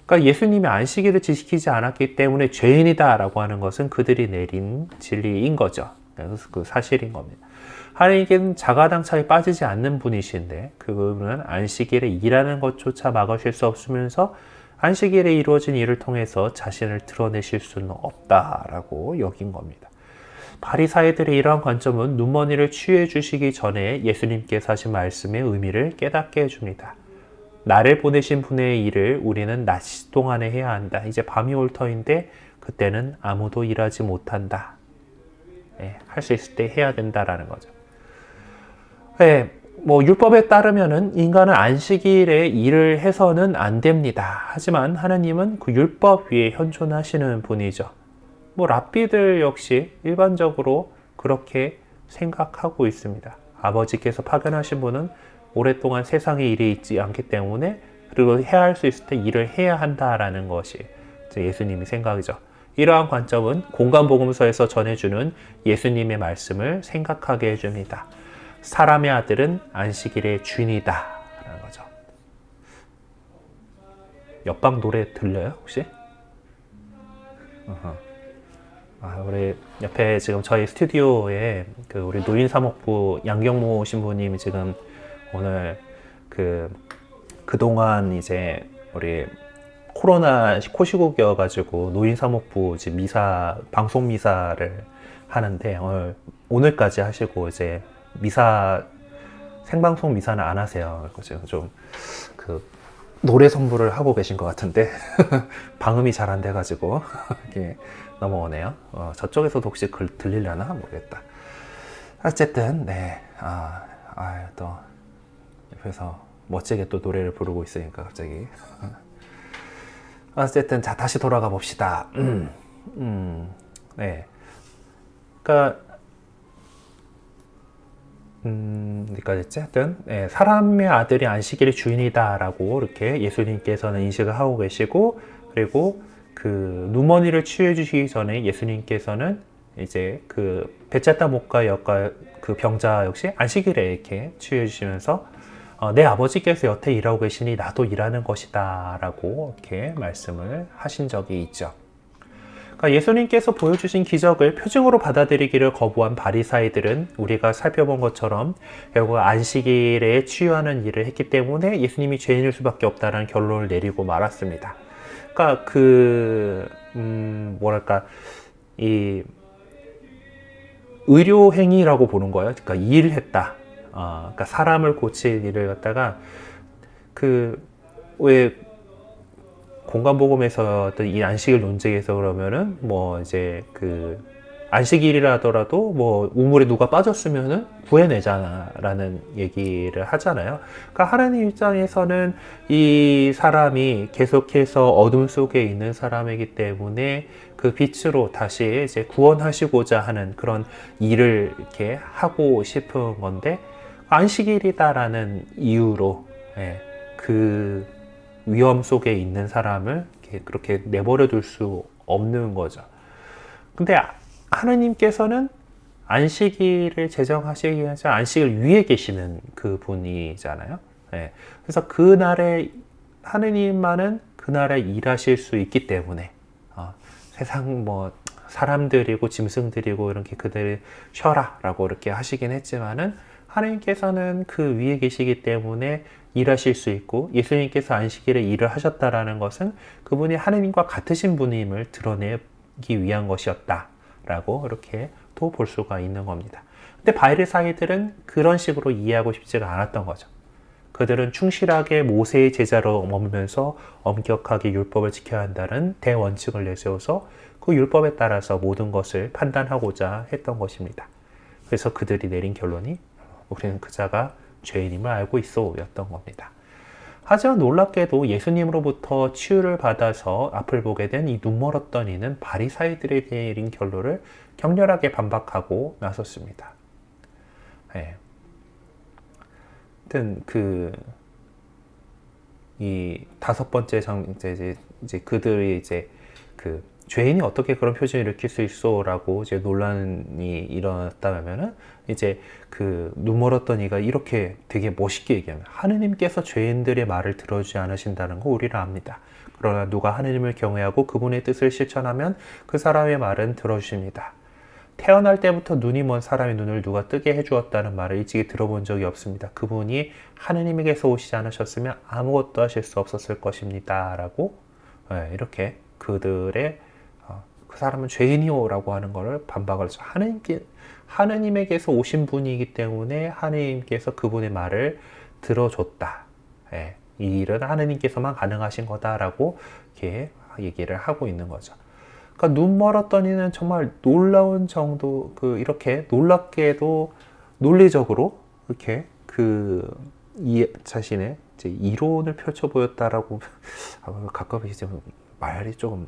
그러니까 예수님이 안식일을 지키지 않았기 때문에 죄인이다라고 하는 것은 그들이 내린 진리인 거죠. 그래서 그 사실인 겁니다. 하느님께는 자가당착에 빠지지 않는 분이신데 그분은 안식일에 일하는 것조차 막으실 수 없으면서 안식일에 이루어진 일을 통해서 자신을 드러내실 수는 없다라고 여긴 겁니다. 바리사이들의 이러한 관점은 눈먼이를 치유해 주시기 전에 예수님께서 하신 말씀의 의미를 깨닫게 해줍니다. 나를 보내신 분의 일을 우리는 낮 동안에 해야 한다. 이제 밤이 올 터인데 그때는 아무도 일하지 못한다. 할 수 있을 때 해야 된다라는 거죠. 율법에 따르면은 인간은 안식일에 일을 해서는 안 됩니다. 하지만 하나님은 그 율법 위에 현존하시는 분이죠. 랍비들 역시 일반적으로 그렇게 생각하고 있습니다. 아버지께서 파견하신 분은 오랫동안 세상에 일이 있지 않기 때문에 그리고 해야 할 수 있을 때 일을 해야 한다라는 것이 예수님의 생각이죠. 이러한 관점은 공간복음서에서 전해주는 예수님의 말씀을 생각하게 해줍니다. 사람의 아들은 안식일의 주인이다 라는 거죠. 옆방 노래 들려요 혹시? 우리 옆에 지금 저희 스튜디오에 우리 노인사목부 양경모 신부님이 지금 오늘 그동안 이제 우리 코로나 코시국이어가지고 노인사목부 이제 미사 방송 미사를 하는데 오늘까지 하시고 이제 미사 생방송 미사는 안 하세요. 그래서 좀 그 노래 선물을 하고 계신 것 같은데 방음이 잘 안 돼가지고 이렇게 넘어오네요. 저쪽에서도 혹시 들리려나 모르겠다. 어쨌든 네, 또 옆에서 멋지게 또 노래를 부르고 있으니까 갑자기 어쨌든 자 다시 돌아가 봅시다. 네, 그러니까 어디까지 했지? 하여튼 네, 사람의 아들이 안식일의 주인이다라고 이렇게 예수님께서는 인식을 하고 계시고, 그리고 그 누먼이를 치유해 주시기 전에 예수님께서는 이제 그 베데스다 목가 역과 그 병자 역시 안식일에 이렇게 치유해 주시면서 내 아버지께서 여태 일하고 계시니 나도 일하는 것이다 라고 이렇게 말씀을 하신 적이 있죠. 그러니까 예수님께서 보여주신 기적을 표징으로 받아들이기를 거부한 바리사이들은 우리가 살펴본 것처럼 결국 안식일에 치유하는 일을 했기 때문에 예수님이 죄인일 수밖에 없다는 결론을 내리고 말았습니다. 그러니까 뭐랄까 이 의료 행위라고 보는 거예요. 그러니까 일을 했다. 그러니까 사람을 고칠 일을 갖다가 왜 공간복음에서 어떤 이 안식일 논쟁에서 그러면은 뭐 이제 그 안식일이라 하더라도 뭐 우물에 누가 빠졌으면은 구해내잖아라는 얘기를 하잖아요. 그러니까 하나님 입장에서는 이 사람이 계속해서 어둠 속에 있는 사람이기 때문에 그 빛으로 다시 이제 구원하시고자 하는 그런 일을 이렇게 하고 싶은 건데, 안식일이다라는 이유로 그 위험 속에 있는 사람을 그렇게 내버려 둘 수 없는 거죠. 근데 하느님께서는 안식일을 제정하시기 위해서 안식일 위에 계시는 그 분이잖아요. 그래서 그날에 하느님만은 그날에 일하실 수 있기 때문에 세상 뭐 사람들이고 짐승들이고 이렇게 그들을 쉬어라 라고 이렇게 하시긴 했지만은 하느님께서는 그 위에 계시기 때문에 일하실 수 있고, 예수님께서 안식일에 일을 하셨다라는 것은 그분이 하느님과 같으신 분임을 드러내기 위한 것이었다라고 이렇게 또 볼 수가 있는 겁니다. 근데 바리사이들은 그런 식으로 이해하고 싶지가 않았던 거죠. 그들은 충실하게 모세의 제자로 머물면서 엄격하게 율법을 지켜야 한다는 대원칙을 내세워서 그 율법에 따라서 모든 것을 판단하고자 했던 것입니다. 그래서 그들이 내린 결론이 우리는 그자가 죄인임을 알고 있어 였던 겁니다. 하지만 놀랍게도 예수님으로부터 치유를 받아서 앞을 보게 된 이 눈멀었던 이는 바리사이들에 내린 결론을 격렬하게 반박하고 나섰습니다. 하여튼 이 다섯 번째 이제 그들이 이제 그 죄인이 어떻게 그런 표정을 일으킬 수 있어라고 이제 논란이 일어났다면은 이제 그 눈멀었던 이가 이렇게 되게 멋있게 얘기하면, 하느님께서 죄인들의 말을 들어주지 않으신다는 거 우리는 압니다. 그러나 누가 하느님을 경외하고 그분의 뜻을 실천하면 그 사람의 말은 들어주십니다. 태어날 때부터 눈이 먼 사람의 눈을 누가 뜨게 해주었다는 말을 일찍이 들어본 적이 없습니다. 그분이 하느님에게서 오시지 않으셨으면 아무것도 하실 수 없었을 것입니다 라고 이렇게 그들의 그 사람은 죄인이요 라고 하는 것을 반박을 해서, 하느님에게서 오신 분이기 때문에 하느님께서 그분의 말을 들어줬다. 이 일은 하느님께서만 가능하신 거다라고 이렇게 얘기를 하고 있는 거죠. 그러니까 눈 멀었던 이는 정말 놀라운 정도, 이렇게 놀랍게도 논리적으로 이렇게 자신의 이제 이론을 펼쳐 보였다라고 가끔 이제 말이 조금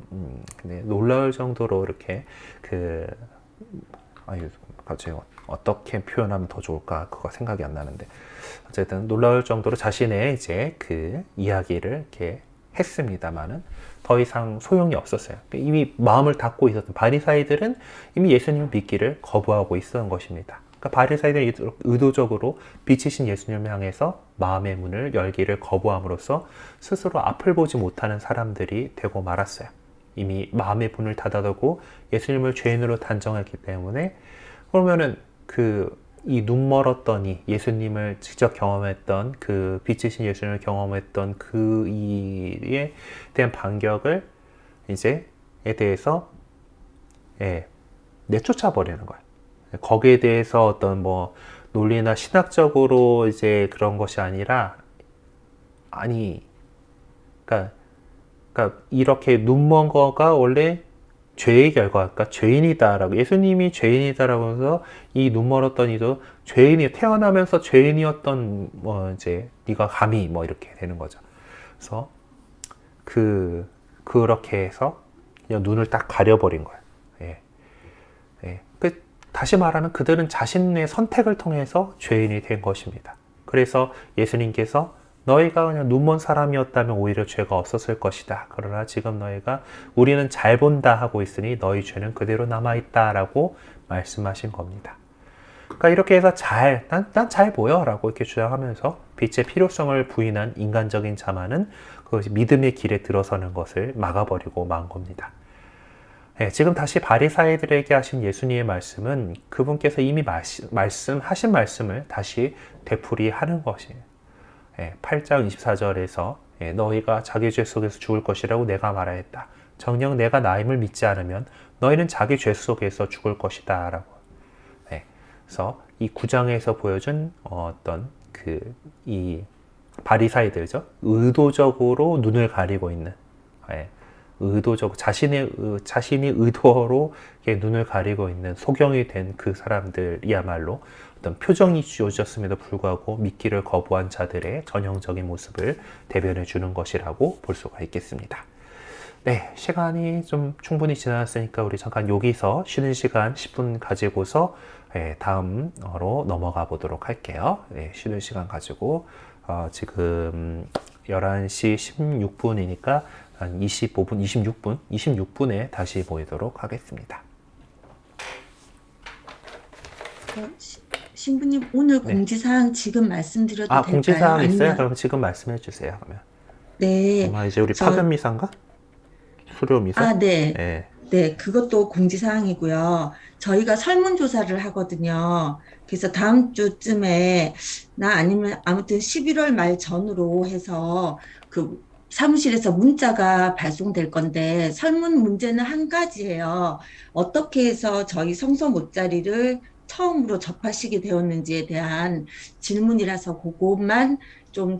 근데 놀라울 정도로 이렇게 갑자기 어떻게 표현하면 더 좋을까 그거 생각이 안 나는데, 어쨌든 놀라울 정도로 자신의 이제 그 이야기를 이렇게 했습니다만은 더 이상 소용이 없었어요. 이미 마음을 닫고 있었던 바리사이들은 이미 예수님을 믿기를 거부하고 있었던 것입니다. 그러니까 바리사이들이 의도적으로 빛이신 예수님을 향해서 마음의 문을 열기를 거부함으로써 스스로 앞을 보지 못하는 사람들이 되고 말았어요. 이미 마음의 문을 닫아두고 예수님을 죄인으로 단정했기 때문에, 그러면은 이 눈 멀었더니 예수님을 직접 경험했던 그 빛이신 예수님을 경험했던 그 일에 대한 반격을 이제에 대해서 내쫓아 버리는 거예요. 거기에 대해서 어떤 뭐 논리나 신학적으로 이제 그런 것이 아니라 아니 그러니까 이렇게 눈먼 거가 원래 죄의 결과, 그러니까 죄인이다라고 예수님이 죄인이다라고 해서 이 눈 멀었던 이도 죄인이 태어나면서 죄인이었던 뭐 이제 네가 감히 뭐 이렇게 되는 거죠. 그래서 그렇게 해서 그냥 눈을 딱 가려버린 거예요. 다시 말하면 그들은 자신의 선택을 통해서 죄인이 된 것입니다. 그래서 예수님께서 너희가 그냥 눈먼 사람이었다면 오히려 죄가 없었을 것이다. 그러나 지금 너희가 우리는 잘 본다 하고 있으니 너희 죄는 그대로 남아있다 라고 말씀하신 겁니다. 그러니까 이렇게 해서 난 잘 보여 라고 이렇게 주장하면서 빛의 필요성을 부인한 인간적인 자만은 그것이 믿음의 길에 들어서는 것을 막아버리고 만 겁니다. 지금 다시 바리사이들에게 하신 예수님의 말씀은 그분께서 이미 하신 말씀을 다시 되풀이하는 것이에요. 8장 24절에서 너희가 자기 죄 속에서 죽을 것이라고 내가 말하였다. 정녕 내가 나임을 믿지 않으면 너희는 자기 죄 속에서 죽을 것이다 라고. 그래서 이 9장에서 보여준 어떤 이 바리사이들죠. 의도적으로 눈을 가리고 있는 의도적 자신이 의도로 눈을 가리고 있는 소경이 된 그 사람들이야말로 어떤 표정이 주어졌음에도 불구하고 믿기를 거부한 자들의 전형적인 모습을 대변해 주는 것이라고 볼 수가 있겠습니다. 네, 시간이 좀 충분히 지났으니까 우리 잠깐 여기서 쉬는 시간 10분 가지고서 다음으로 넘어가 보도록 할게요. 쉬는 시간 가지고 지금 11시 16분이니까 한 25분, 26분에 다시 모이도록 하겠습니다. 신부님 오늘 네. 공지사항 지금 말씀드려도 될까요? 공지사항 있어요? 아니면 그럼 지금 말씀해 주세요. 그러면. 네, 이제 우리 저 파견미사인가? 수료미사? 네, 네. 네, 그것도 공지사항이고요. 저희가 설문조사를 하거든요. 그래서 다음 주쯤에 나 아니면 아무튼 11월 말 전후로 해서 그 사무실에서 문자가 발송될 건데 설문 문제는 한 가지예요. 어떻게 해서 저희 성서 모짜리를 처음으로 접하시게 되었는지에 대한 질문이라서 그것만 좀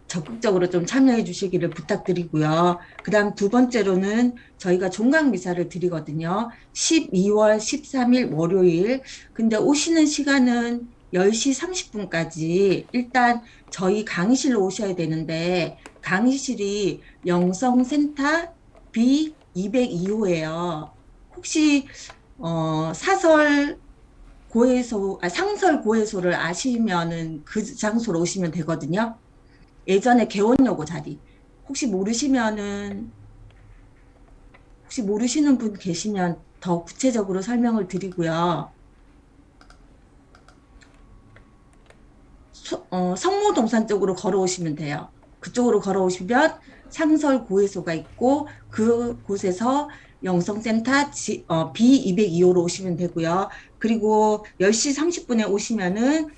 적극적으로 좀 참여해 주시기를 부탁드리고요. 그다음 두 번째로는 저희가 종강 미사를 드리거든요. 12월 13일 월요일. 근데 오시는 시간은 10시 30분까지 일단 저희 강의실로 오셔야 되는데 강의실이 영성센터 B202호예요. 혹시 사설 상설 고해소를 아시면은 그 장소로 오시면 되거든요. 예전에 개원여고 자리. 혹시 모르시면은, 혹시 모르시는 분 계시면 더 구체적으로 설명을 드리고요. 성모동산 쪽으로 걸어오시면 돼요. 그쪽으로 걸어오시면 상설 고해소가 있고, 그곳에서 영성센터 B202호로 오시면 되고요. 그리고 10시 30분에 오시면은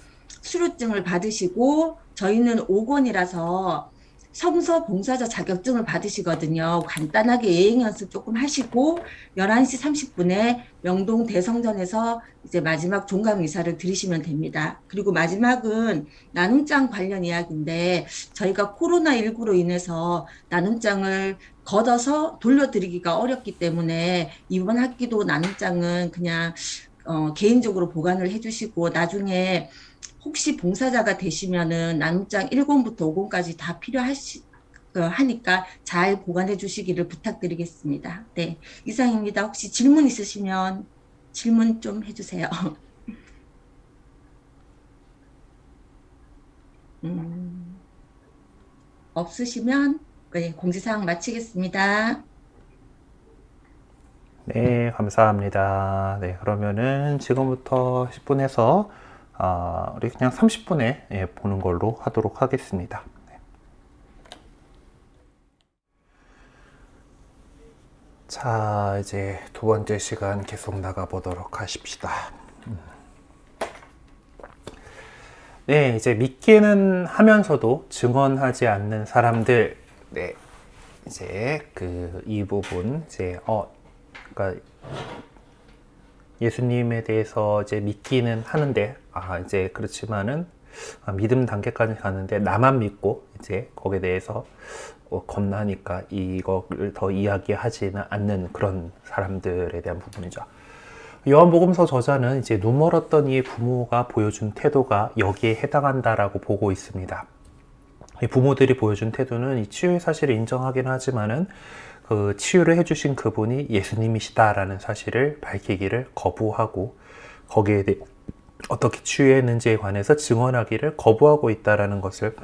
수료증을 받으시고, 저희는 5권이라서 성서 봉사자 자격증을 받으시거든요. 간단하게 예행 연습 조금 하시고 11시 30분에 명동 대성전에서 이제 마지막 종강 미사를 드리시면 됩니다. 그리고 마지막은 나눔장 관련 이야기인데 저희가 코로나19로 인해서 나눔장을 걷어서 돌려드리기가 어렵기 때문에 이번 학기도 나눔장은 그냥 개인적으로 보관을 해주시고 나중에 혹시 봉사자가 되시면은 나눔장 1권부터 5권까지 다 하니까 잘 보관해 주시기를 부탁드리겠습니다. 네, 이상입니다. 혹시 질문 있으시면 질문 좀 해주세요. 없으시면 네, 공지사항 마치겠습니다. 네, 감사합니다. 네, 그러면은 지금부터 10분에서 우리 그냥 30분에 보는 걸로 하도록 하겠습니다. 네. 자, 이제 두 번째 시간 계속 나가 보도록 하십시다. 네, 이제 믿기는 하면서도 증언하지 않는 사람들, 네, 이제 이 부분, 이제, 그러니까 예수님에 대해서 이제 믿기는 하는데, 이제 그렇지만은, 믿음 단계까지 가는데, 나만 믿고, 이제 거기에 대해서 겁나니까 이거를 더 이야기하지는 않는 그런 사람들에 대한 부분이죠. 요한복음서 저자는 이제 눈 멀었던 이의 부모가 보여준 태도가 여기에 해당한다라고 보고 있습니다. 이 부모들이 보여준 태도는 이 치유의 사실을 인정하긴 하지만은 그 치유를 해주신 그분이 예수님이시다라는 사실을 밝히기를 거부하고 거기에 대해 어떻게 치유했는지에 관해서 증언하기를 거부하고 있다라는 것을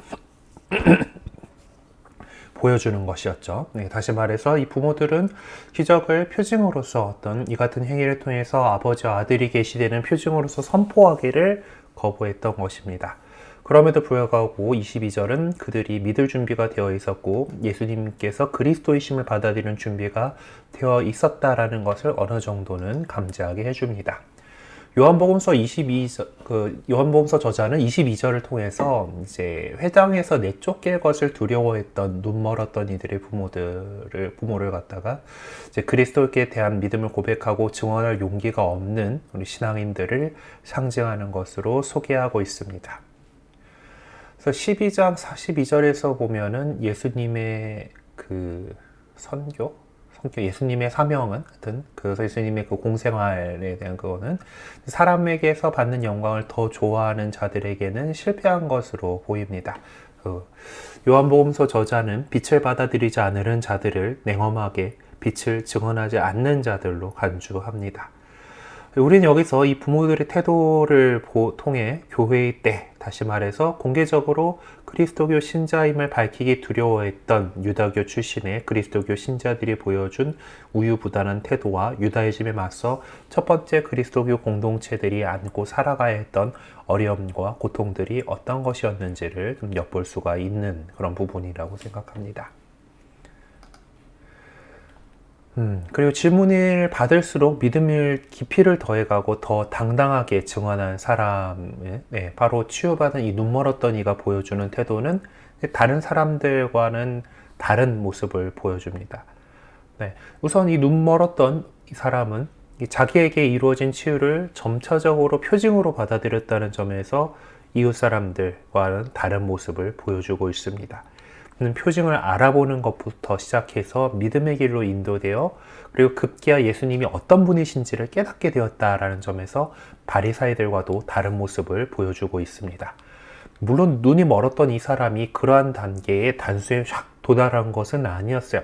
보여주는 것이었죠. 네, 다시 말해서 이 부모들은 기적을 표징으로서 어떤 이 같은 행위를 통해서 아버지와 아들이 계시되는 표징으로서 선포하기를 거부했던 것입니다. 그럼에도 불구하고 22절은 그들이 믿을 준비가 되어 있었고 예수님께서 그리스도이심을 받아들이는 준비가 되어 있었다라는 것을 어느 정도는 감지하게 해줍니다. 요한복음서 요한복음서 저자는 22절을 통해서 이제 회당에서 내쫓길 것을 두려워했던 눈 멀었던 이들의 부모를 갖다가 이제 그리스도께 대한 믿음을 고백하고 증언할 용기가 없는 우리 신앙인들을 상징하는 것으로 소개하고 있습니다. 그래서 12장 42절에서 보면은 예수님의 그 예수님의 사명은 하여튼 그래서 예수님의 그 공생활에 대한 그거는 사람에게서 받는 영광을 더 좋아하는 자들에게는 실패한 것으로 보입니다. 요한복음서 저자는 빛을 받아들이지 않으려는 자들을 냉엄하게 빛을 증언하지 않는 자들로 간주합니다. 우리는 여기서 이 부모들의 태도를 통해 교회의 때, 다시 말해서 공개적으로 그리스도교 신자임을 밝히기 두려워했던 유다교 출신의 그리스도교 신자들이 보여준 우유부단한 태도와 유다이즘에 맞서 첫 번째 그리스도교 공동체들이 안고 살아가야 했던 어려움과 고통들이 어떤 것이었는지를 좀 엿볼 수가 있는 그런 부분이라고 생각합니다. 그리고 질문을 받을수록 믿음의 깊이를 더해가고 더 당당하게 증언한 사람의 바로 치유받은 이 눈 멀었던 이가 보여주는 태도는 다른 사람들과는 다른 모습을 보여줍니다. 우선 이 눈 멀었던 이 사람은 자기에게 이루어진 치유를 점차적으로 표징으로 받아들였다는 점에서 이웃 사람들과는 다른 모습을 보여주고 있습니다. 표징을 알아보는 것부터 시작해서 믿음의 길로 인도되어 그리고 급기야 예수님이 어떤 분이신지를 깨닫게 되었다라는 점에서 바리사이들과도 다른 모습을 보여주고 있습니다. 물론 눈이 멀었던 이 사람이 그러한 단계에 단수에 확 도달한 것은 아니었어요.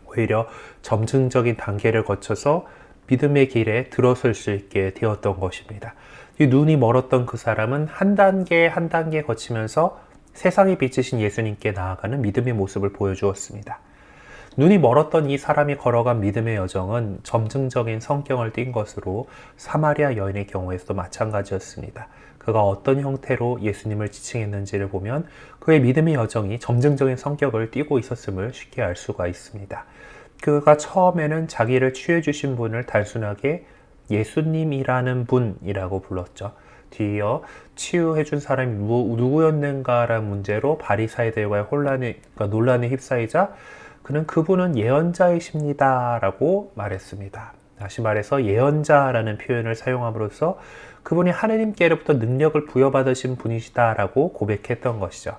오히려 점증적인 단계를 거쳐서 믿음의 길에 들어설 수 있게 되었던 것입니다. 이 눈이 멀었던 그 사람은 한 단계 한 단계 거치면서 세상에 비치신 예수님께 나아가는 믿음의 모습을 보여주었습니다. 눈이 멀었던 이 사람이 걸어간 믿음의 여정은 점증적인 성경을 띈 것으로 사마리아 여인의 경우에서도 마찬가지였습니다. 그가 어떤 형태로 예수님을 지칭했는지를 보면 그의 믿음의 여정이 점증적인 성격을 띠고 있었음을 쉽게 알 수가 있습니다. 그가 처음에는 자기를 취해 주신 분을 단순하게 예수님이라는 분이라고 불렀죠. 뒤이어 치유해준 사람이 누구였는가라는 문제로 바리사이들과의 논란에 휩싸이자 그는 그분은 예언자이십니다 라고 말했습니다. 다시 말해서 예언자라는 표현을 사용함으로써 그분이 하느님께로부터 능력을 부여받으신 분이시다라고 고백했던 것이죠.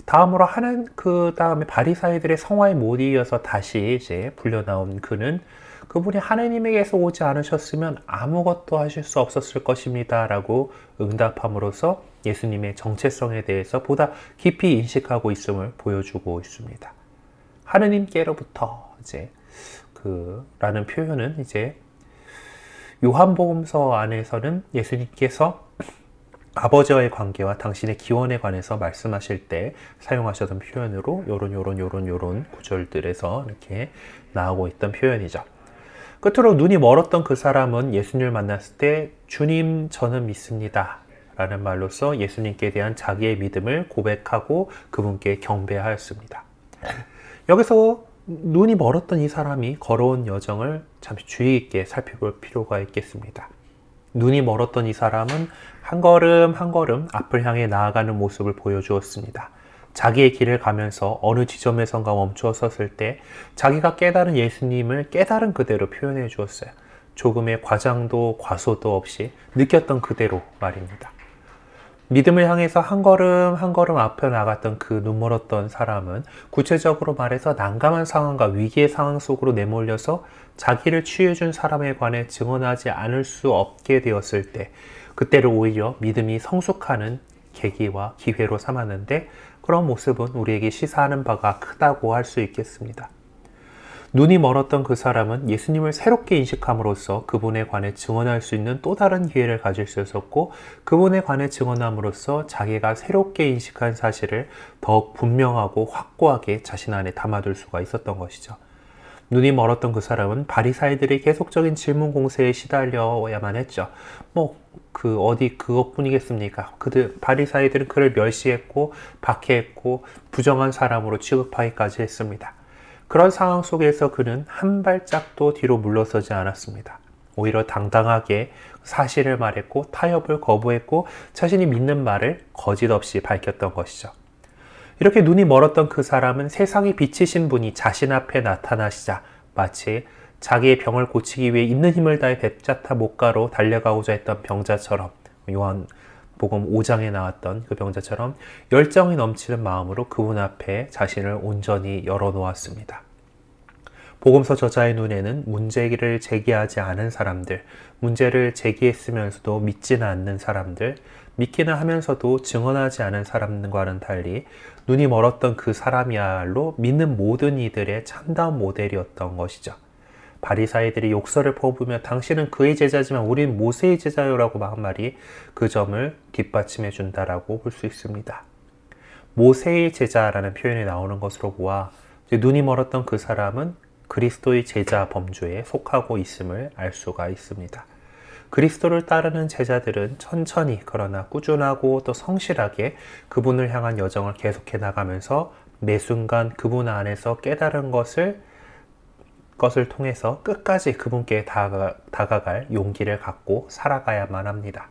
다음으로 그 다음에 바리사이들의 성화에 못 이어서 다시 이제 불려나온 그는 그분이 하느님에게서 오지 않으셨으면 아무것도 하실 수 없었을 것입니다 라고 응답함으로써 예수님의 정체성에 대해서 보다 깊이 인식하고 있음을 보여주고 있습니다. 하느님께로부터 라는 표현은 이제 요한복음서 안에서는 예수님께서 아버지와의 관계와 당신의 기원에 관해서 말씀하실 때 사용하셨던 표현으로 요런 구절들에서 이렇게 나오고 있던 표현이죠. 끝으로 눈이 멀었던 그 사람은 예수님을 만났을 때 주님 저는 믿습니다 라는 말로써 예수님께 대한 자기의 믿음을 고백하고 그분께 경배하였습니다. 여기서 눈이 멀었던 이 사람이 걸어온 여정을 잠시 주의 있게 살펴볼 필요가 있겠습니다. 눈이 멀었던 이 사람은 한 걸음 한 걸음 앞을 향해 나아가는 모습을 보여주었습니다. 자기의 길을 가면서 어느 지점에선가 멈추어 섰을 때 자기가 깨달은 예수님을 깨달은 그대로 표현해 주었어요. 조금의 과장도 과소도 없이 느꼈던 그대로 말입니다. 믿음을 향해서 한 걸음 한 걸음 앞에 나갔던 그 눈멀었던 사람은 구체적으로 말해서 난감한 상황과 위기의 상황 속으로 내몰려서 자기를 취해준 사람에 관해 증언하지 않을 수 없게 되었을 때, 그때를 오히려 믿음이 성숙하는 계기와 기회로 삼았는데, 그런 모습은 우리에게 시사하는 바가 크다고 할 수 있겠습니다. 눈이 멀었던 그 사람은 예수님을 새롭게 인식함으로써 그분에 관해 증언할 수 있는 또 다른 기회를 가질 수 있었고, 그분에 관해 증언함으로써 자기가 새롭게 인식한 사실을 더욱 분명하고 확고하게 자신 안에 담아둘 수가 있었던 것이죠. 눈이 멀었던 그 사람은 바리사이들의 계속적인 질문 공세에 시달려야만 했죠. 어디 그것뿐이겠습니까? 바리사이들은 그를 멸시했고 박해했고 부정한 사람으로 취급하기까지 했습니다. 그런 상황 속에서 그는 한 발짝도 뒤로 물러서지 않았습니다. 오히려 당당하게 사실을 말했고 타협을 거부했고 자신이 믿는 말을 거짓 없이 밝혔던 것이죠. 이렇게 눈이 멀었던 그 사람은 세상에 비치신 분이 자신 앞에 나타나시자 마치 자기의 병을 고치기 위해 있는 힘을 다해 백자타 목가로 달려가고자 했던 병자처럼, 요한복음 5장에 나왔던 그 병자처럼 열정이 넘치는 마음으로 그분 앞에 자신을 온전히 열어놓았습니다. 복음서 저자의 눈에는 문제를 제기하지 않은 사람들, 문제를 제기했으면서도 믿지는 않는 사람들, 믿기는 하면서도 증언하지 않은 사람과는 달리 눈이 멀었던 그 사람이야말로 믿는 모든 이들의 참다운 모델이었던 것이죠. 바리사이들이 욕설을 퍼부으며 당신은 그의 제자지만 우리는 모세의 제자요라고 한 말이 그 점을 뒷받침해 준다라고 볼 수 있습니다. 모세의 제자라는 표현이 나오는 것으로 보아 눈이 멀었던 그 사람은 그리스도의 제자 범주에 속하고 있음을 알 수가 있습니다. 그리스도를 따르는 제자들은 천천히 그러나 꾸준하고 또 성실하게 그분을 향한 여정을 계속해 나가면서 매 순간 그분 안에서 깨달은 것을 통해서 끝까지 그분께 다가갈 용기를 갖고 살아가야만 합니다.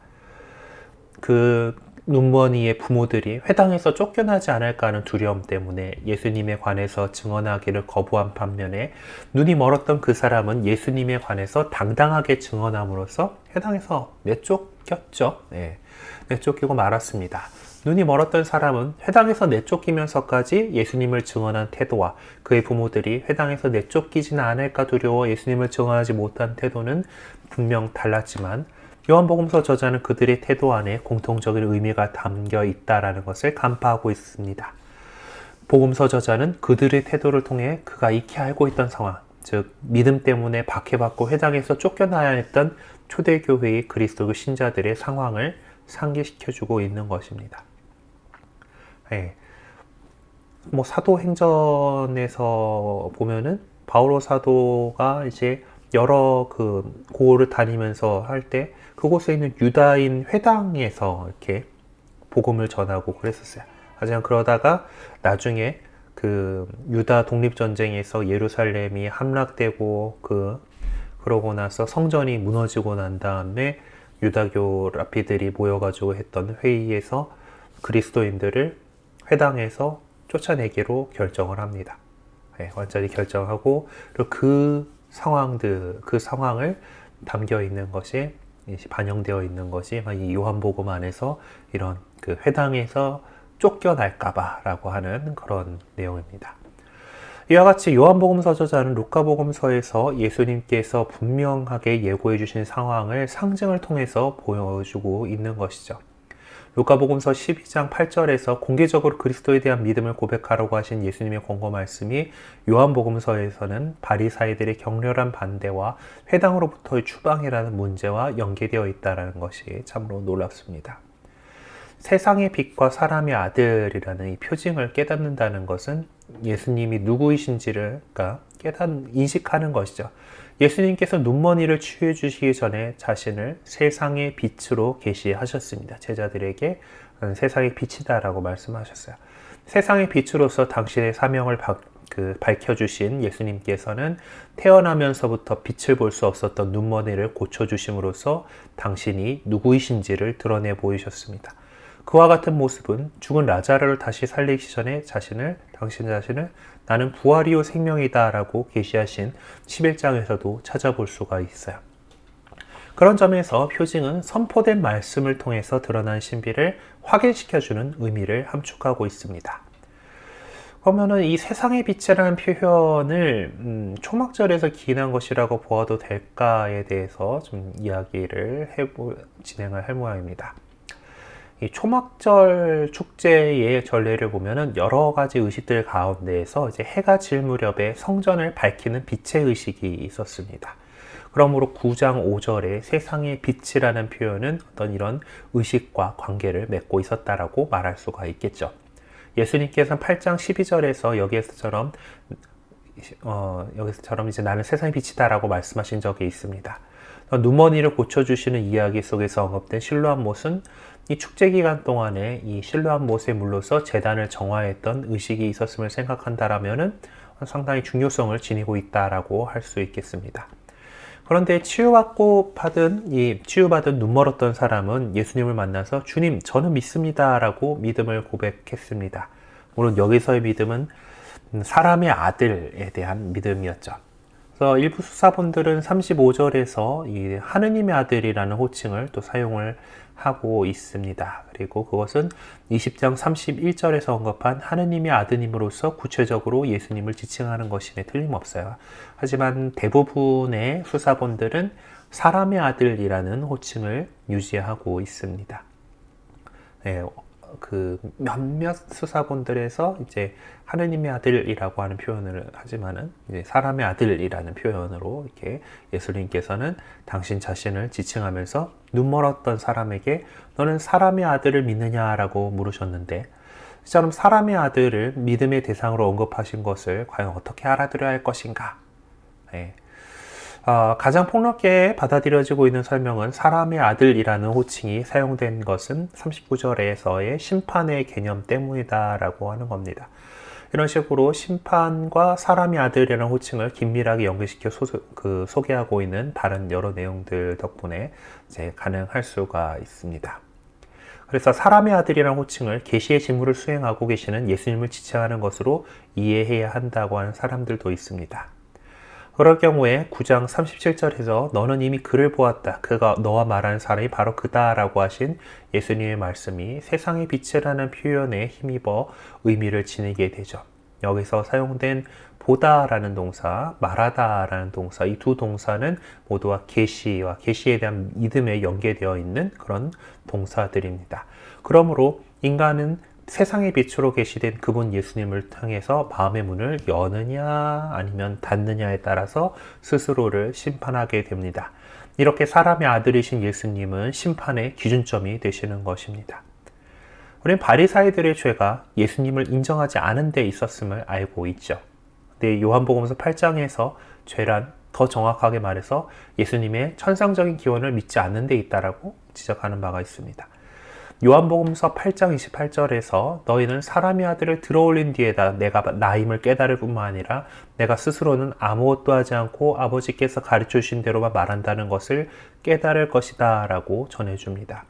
그 눈먼이의 부모들이 회당에서 쫓겨나지 않을까 하는 두려움 때문에 예수님에 관해서 증언하기를 거부한 반면에 눈이 멀었던 그 사람은 예수님에 관해서 당당하게 증언함으로써 회당에서 내쫓겼죠. 내쫓기고 말았습니다. 눈이 멀었던 사람은 회당에서 내쫓기면서까지 예수님을 증언한 태도와 그의 부모들이 회당에서 내쫓기지는 않을까 두려워 예수님을 증언하지 못한 태도는 분명 달랐지만 요한복음서 저자는 그들의 태도 안에 공통적인 의미가 담겨 있다는 것을 간파하고 있습니다. 복음서 저자는 그들의 태도를 통해 그가 익히 알고 있던 상황, 즉 믿음 때문에 박해받고 회당에서 쫓겨나야 했던 초대교회의 그리스도 신자들의 상황을 상기시켜주고 있는 것입니다. 사도행전에서 보면은 바오로 사도가 이제 여러 그 고을을 다니면서 할 때 그곳에 있는 유다인 회당에서 이렇게 복음을 전하고 그랬었어요. 하지만 그러다가 나중에 그 유다 독립전쟁에서 예루살렘이 함락되고 그러고 나서 성전이 무너지고 난 다음에 유다교 랍비들이 모여가지고 했던 회의에서 그리스도인들을 회당에서 쫓아내기로 결정을 합니다. 완전히 결정하고 그리고 그 상황을 담겨 있는 것이 반영되어 있는 것이 이 요한복음 안에서 이런 그 회당에서 쫓겨날까봐라고 하는 그런 내용입니다. 이와 같이 요한복음서 저자는 루카복음서에서 예수님께서 분명하게 예고해 주신 상황을 상징을 통해서 보여주고 있는 것이죠. 루카복음서 12장 8절에서 공개적으로 그리스도에 대한 믿음을 고백하라고 하신 예수님의 권고 말씀이 요한복음서에서는 바리사이들의 격렬한 반대와 회당으로부터의 추방이라는 문제와 연계되어 있다는 것이 참으로 놀랍습니다. 세상의 빛과 사람의 아들이라는 이 표징을 깨닫는다는 것은 예수님이 누구이신지를 인식하는 것이죠. 예수님께서 눈먼이를 치유해 주시기 전에 자신을 세상의 빛으로 계시하셨습니다. 제자들에게 세상의 빛이다라고 말씀하셨어요. 세상의 빛으로서 당신의 사명을 밝혀주신 예수님께서는 태어나면서부터 빛을 볼 수 없었던 눈머리를 고쳐주심으로써 당신이 누구이신지를 드러내 보이셨습니다. 그와 같은 모습은 죽은 라자르를 다시 살리기 전에 당신 자신을 나는 부활이요 생명이다 라고 계시하신 11장에서도 찾아볼 수가 있어요. 그런 점에서 표징은 선포된 말씀을 통해서 드러난 신비를 확인시켜주는 의미를 함축하고 있습니다. 그러면은 이 세상의 빛이라는 표현을 초막절에서 기인한 것이라고 보아도 될까에 대해서 좀 진행을 할 모양입니다. 이 초막절 축제의 전례를 보면은 여러 가지 의식들 가운데에서 이제 해가 질 무렵에 성전을 밝히는 빛의 의식이 있었습니다. 그러므로 9장 5절에 세상의 빛이라는 표현은 어떤 이런 의식과 관계를 맺고 있었다라고 말할 수가 있겠죠. 예수님께서는 8장 12절에서 여기에서처럼 이제 나는 세상의 빛이다라고 말씀하신 적이 있습니다. 눈머리를 고쳐주시는 이야기 속에서 언급된 실로암 못은 이 축제 기간 동안에 이 실로암 못에 물러서 제단을 정화했던 의식이 있었음을 생각한다라면은 상당히 중요성을 지니고 있다라고 할 수 있겠습니다. 그런데 치유받은 눈 멀었던 사람은 예수님을 만나서 주님, 저는 믿습니다라고 믿음을 고백했습니다. 물론 여기서의 믿음은 사람의 아들에 대한 믿음이었죠. 그래서 일부 수사본들은 35절에서 이 하느님의 아들이라는 호칭을 또 사용을 하고 있습니다. 그리고 그것은 20장 31절에서 언급한 하느님의 아드님으로서 구체적으로 예수님을 지칭하는 것임에 틀림없어요. 하지만 대부분의 수사본들은 사람의 아들이라는 호칭을 유지하고 있습니다. 네, 몇몇 수사본들에서 이제 하느님의 아들이라고 하는 표현을 하지만은 이제 사람의 아들이라는 표현으로 이렇게 예수님께서는 당신 자신을 지칭하면서 눈멀었던 사람에게 너는 사람의 아들을 믿느냐라고 물으셨는데, 이처럼 사람의 아들을 믿음의 대상으로 언급하신 것을 과연 어떻게 알아들어야 할 것인가? 네. 가장 폭넓게 받아들여지고 있는 설명은 사람의 아들이라는 호칭이 사용된 것은 39절에서의 심판의 개념 때문이다라고 하는 겁니다. 이런 식으로 심판과 사람의 아들이라는 호칭을 긴밀하게 연결시켜 소개하고 있는 다른 여러 내용들 덕분에 이제 가능할 수가 있습니다. 그래서 사람의 아들이라는 호칭을 계시의 직무를 수행하고 계시는 예수님을 지칭하는 것으로 이해해야 한다고 하는 사람들도 있습니다. 그럴 경우에 9장 37절에서 너는 이미 그를 보았다. 그가 너와 말하는 사람이 바로 그다라고 하신 예수님의 말씀이 세상의 빛이라는 표현에 힘입어 의미를 지니게 되죠. 여기서 사용된 보다라는 동사, 말하다라는 동사, 이 두 동사는 모두와 계시와 계시에 대한 믿음에 연계되어 있는 그런 동사들입니다. 그러므로 인간은 세상의 빛으로 계시된 그분 예수님을 향해서 마음의 문을 여느냐 아니면 닫느냐에 따라서 스스로를 심판하게 됩니다. 이렇게 사람의 아들이신 예수님은 심판의 기준점이 되시는 것입니다. 우리는 바리사이들의 죄가 예수님을 인정하지 않은 데 있었음을 알고 있죠. 근데 요한복음서 8장에서 죄란 더 정확하게 말해서 예수님의 천상적인 기원을 믿지 않는 데 있다라고 지적하는 바가 있습니다. 요한복음서 8장 28절에서 너희는 사람의 아들을 들어올린 뒤에다 내가 나임을 깨달을 뿐만 아니라 내가 스스로는 아무것도 하지 않고 아버지께서 가르쳐 주신 대로만 말한다는 것을 깨달을 것이다 라고 전해줍니다.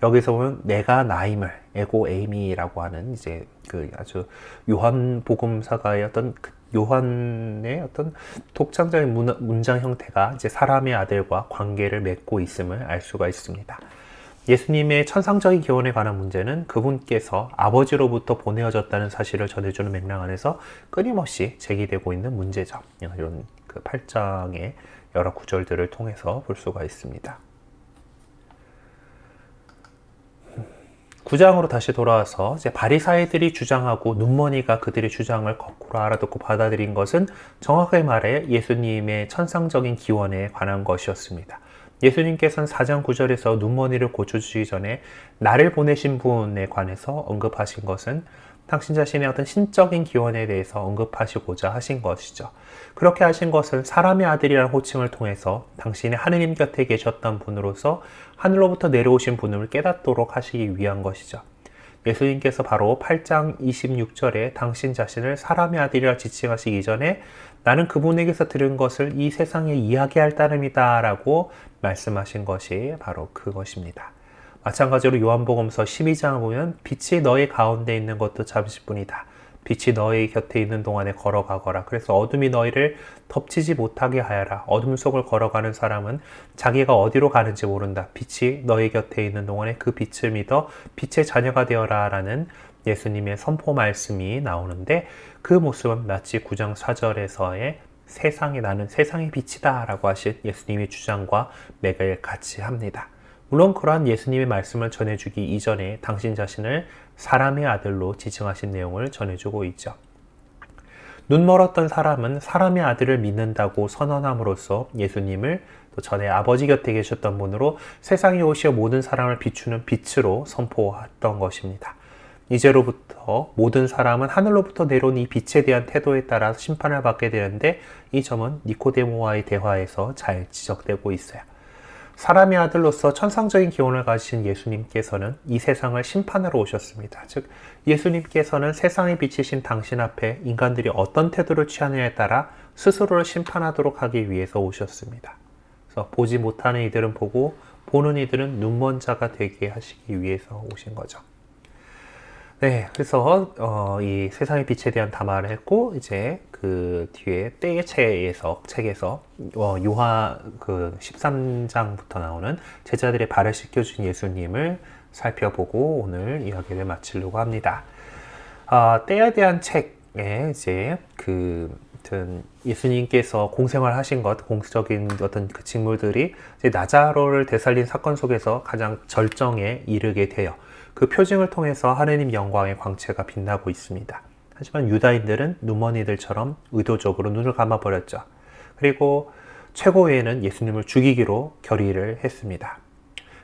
여기서 보면 내가 나임을 에고 에이미라고 하는 이제 아주 요한복음사가의 요한의 어떤 독창적인 문장 형태가 이제 사람의 아들과 관계를 맺고 있음을 알 수가 있습니다. 예수님의 천상적인 기원에 관한 문제는 그분께서 아버지로부터 보내어졌다는 사실을 전해주는 맥락 안에서 끊임없이 제기되고 있는 문제죠. 이런 8장의 여러 구절들을 통해서 볼 수가 있습니다. 9장으로 다시 돌아와서 이제 바리사이들이 주장하고 눈머니가 그들의 주장을 거꾸로 알아듣고 받아들인 것은 정확하게 말해 예수님의 천상적인 기원에 관한 것이었습니다. 예수님께서는 4장 9절에서 눈머니를 고쳐주시기 전에 나를 보내신 분에 관해서 언급하신 것은 당신 자신의 어떤 신적인 기원에 대해서 언급하시고자 하신 것이죠. 그렇게 하신 것은 사람의 아들이라는 호칭을 통해서 당신이 하느님 곁에 계셨던 분으로서 하늘로부터 내려오신 분을 깨닫도록 하시기 위한 것이죠. 예수님께서 바로 8장 26절에 당신 자신을 사람의 아들이라 지칭하시기 전에 나는 그분에게서 들은 것을 이 세상에 이야기할 따름이다 라고 말씀하신 것이 바로 그것입니다. 마찬가지로 요한복음서 12장을 보면 빛이 너희 가운데 있는 것도 잠시뿐이다. 빛이 너희 곁에 있는 동안에 걸어가거라. 그래서 어둠이 너희를 덮치지 못하게 하여라. 어둠 속을 걸어가는 사람은 자기가 어디로 가는지 모른다. 빛이 너희 곁에 있는 동안에 그 빛을 믿어 빛의 자녀가 되어라 라는 예수님의 선포 말씀이 나오는데 그 모습은 마치 9장 4절에서의 세상에 나는 세상의 빛이다 라고 하신 예수님의 주장과 맥을 같이 합니다. 물론 그러한 예수님의 말씀을 전해주기 이전에 당신 자신을 사람의 아들로 지칭하신 내용을 전해주고 있죠. 눈 멀었던 사람은 사람의 아들을 믿는다고 선언함으로써 예수님을 또 전에 아버지 곁에 계셨던 분으로 세상에 오시어 모든 사람을 비추는 빛으로 선포했던 것입니다. 이제로부터 모든 사람은 하늘로부터 내려온 이 빛에 대한 태도에 따라 심판을 받게 되는데 이 점은 니코데모와의 대화에서 잘 지적되고 있어요. 사람의 아들로서 천상적인 기원을 가지신 예수님께서는 이 세상을 심판하러 오셨습니다. 즉 예수님께서는 세상의 빛이신 당신 앞에 인간들이 어떤 태도를 취하느냐에 따라 스스로를 심판하도록 하기 위해서 오셨습니다. 그래서 보지 못하는 이들은 보고 보는 이들은 눈먼 자가 되게 하시기 위해서 오신 거죠. 네, 그래서 이 세상의 빛에 대한 담화를 했고 이제 그 뒤에 때의 책에서 요한 그 13장부터 나오는 제자들의 발을 씻겨준 예수님을 살펴보고 오늘 이야기를 마치려고 합니다. 때에 대한 책에 이제 예수님께서 공생활하신 것, 공적인 어떤 그 직무들이 이제 나자로를 되살린 사건 속에서 가장 절정에 이르게 돼요. 그 표징을 통해서 하느님 영광의 광채가 빛나고 있습니다. 하지만 유다인들은 눈먼이들처럼 의도적으로 눈을 감아버렸죠. 그리고 최고위에는 예수님을 죽이기로 결의를 했습니다.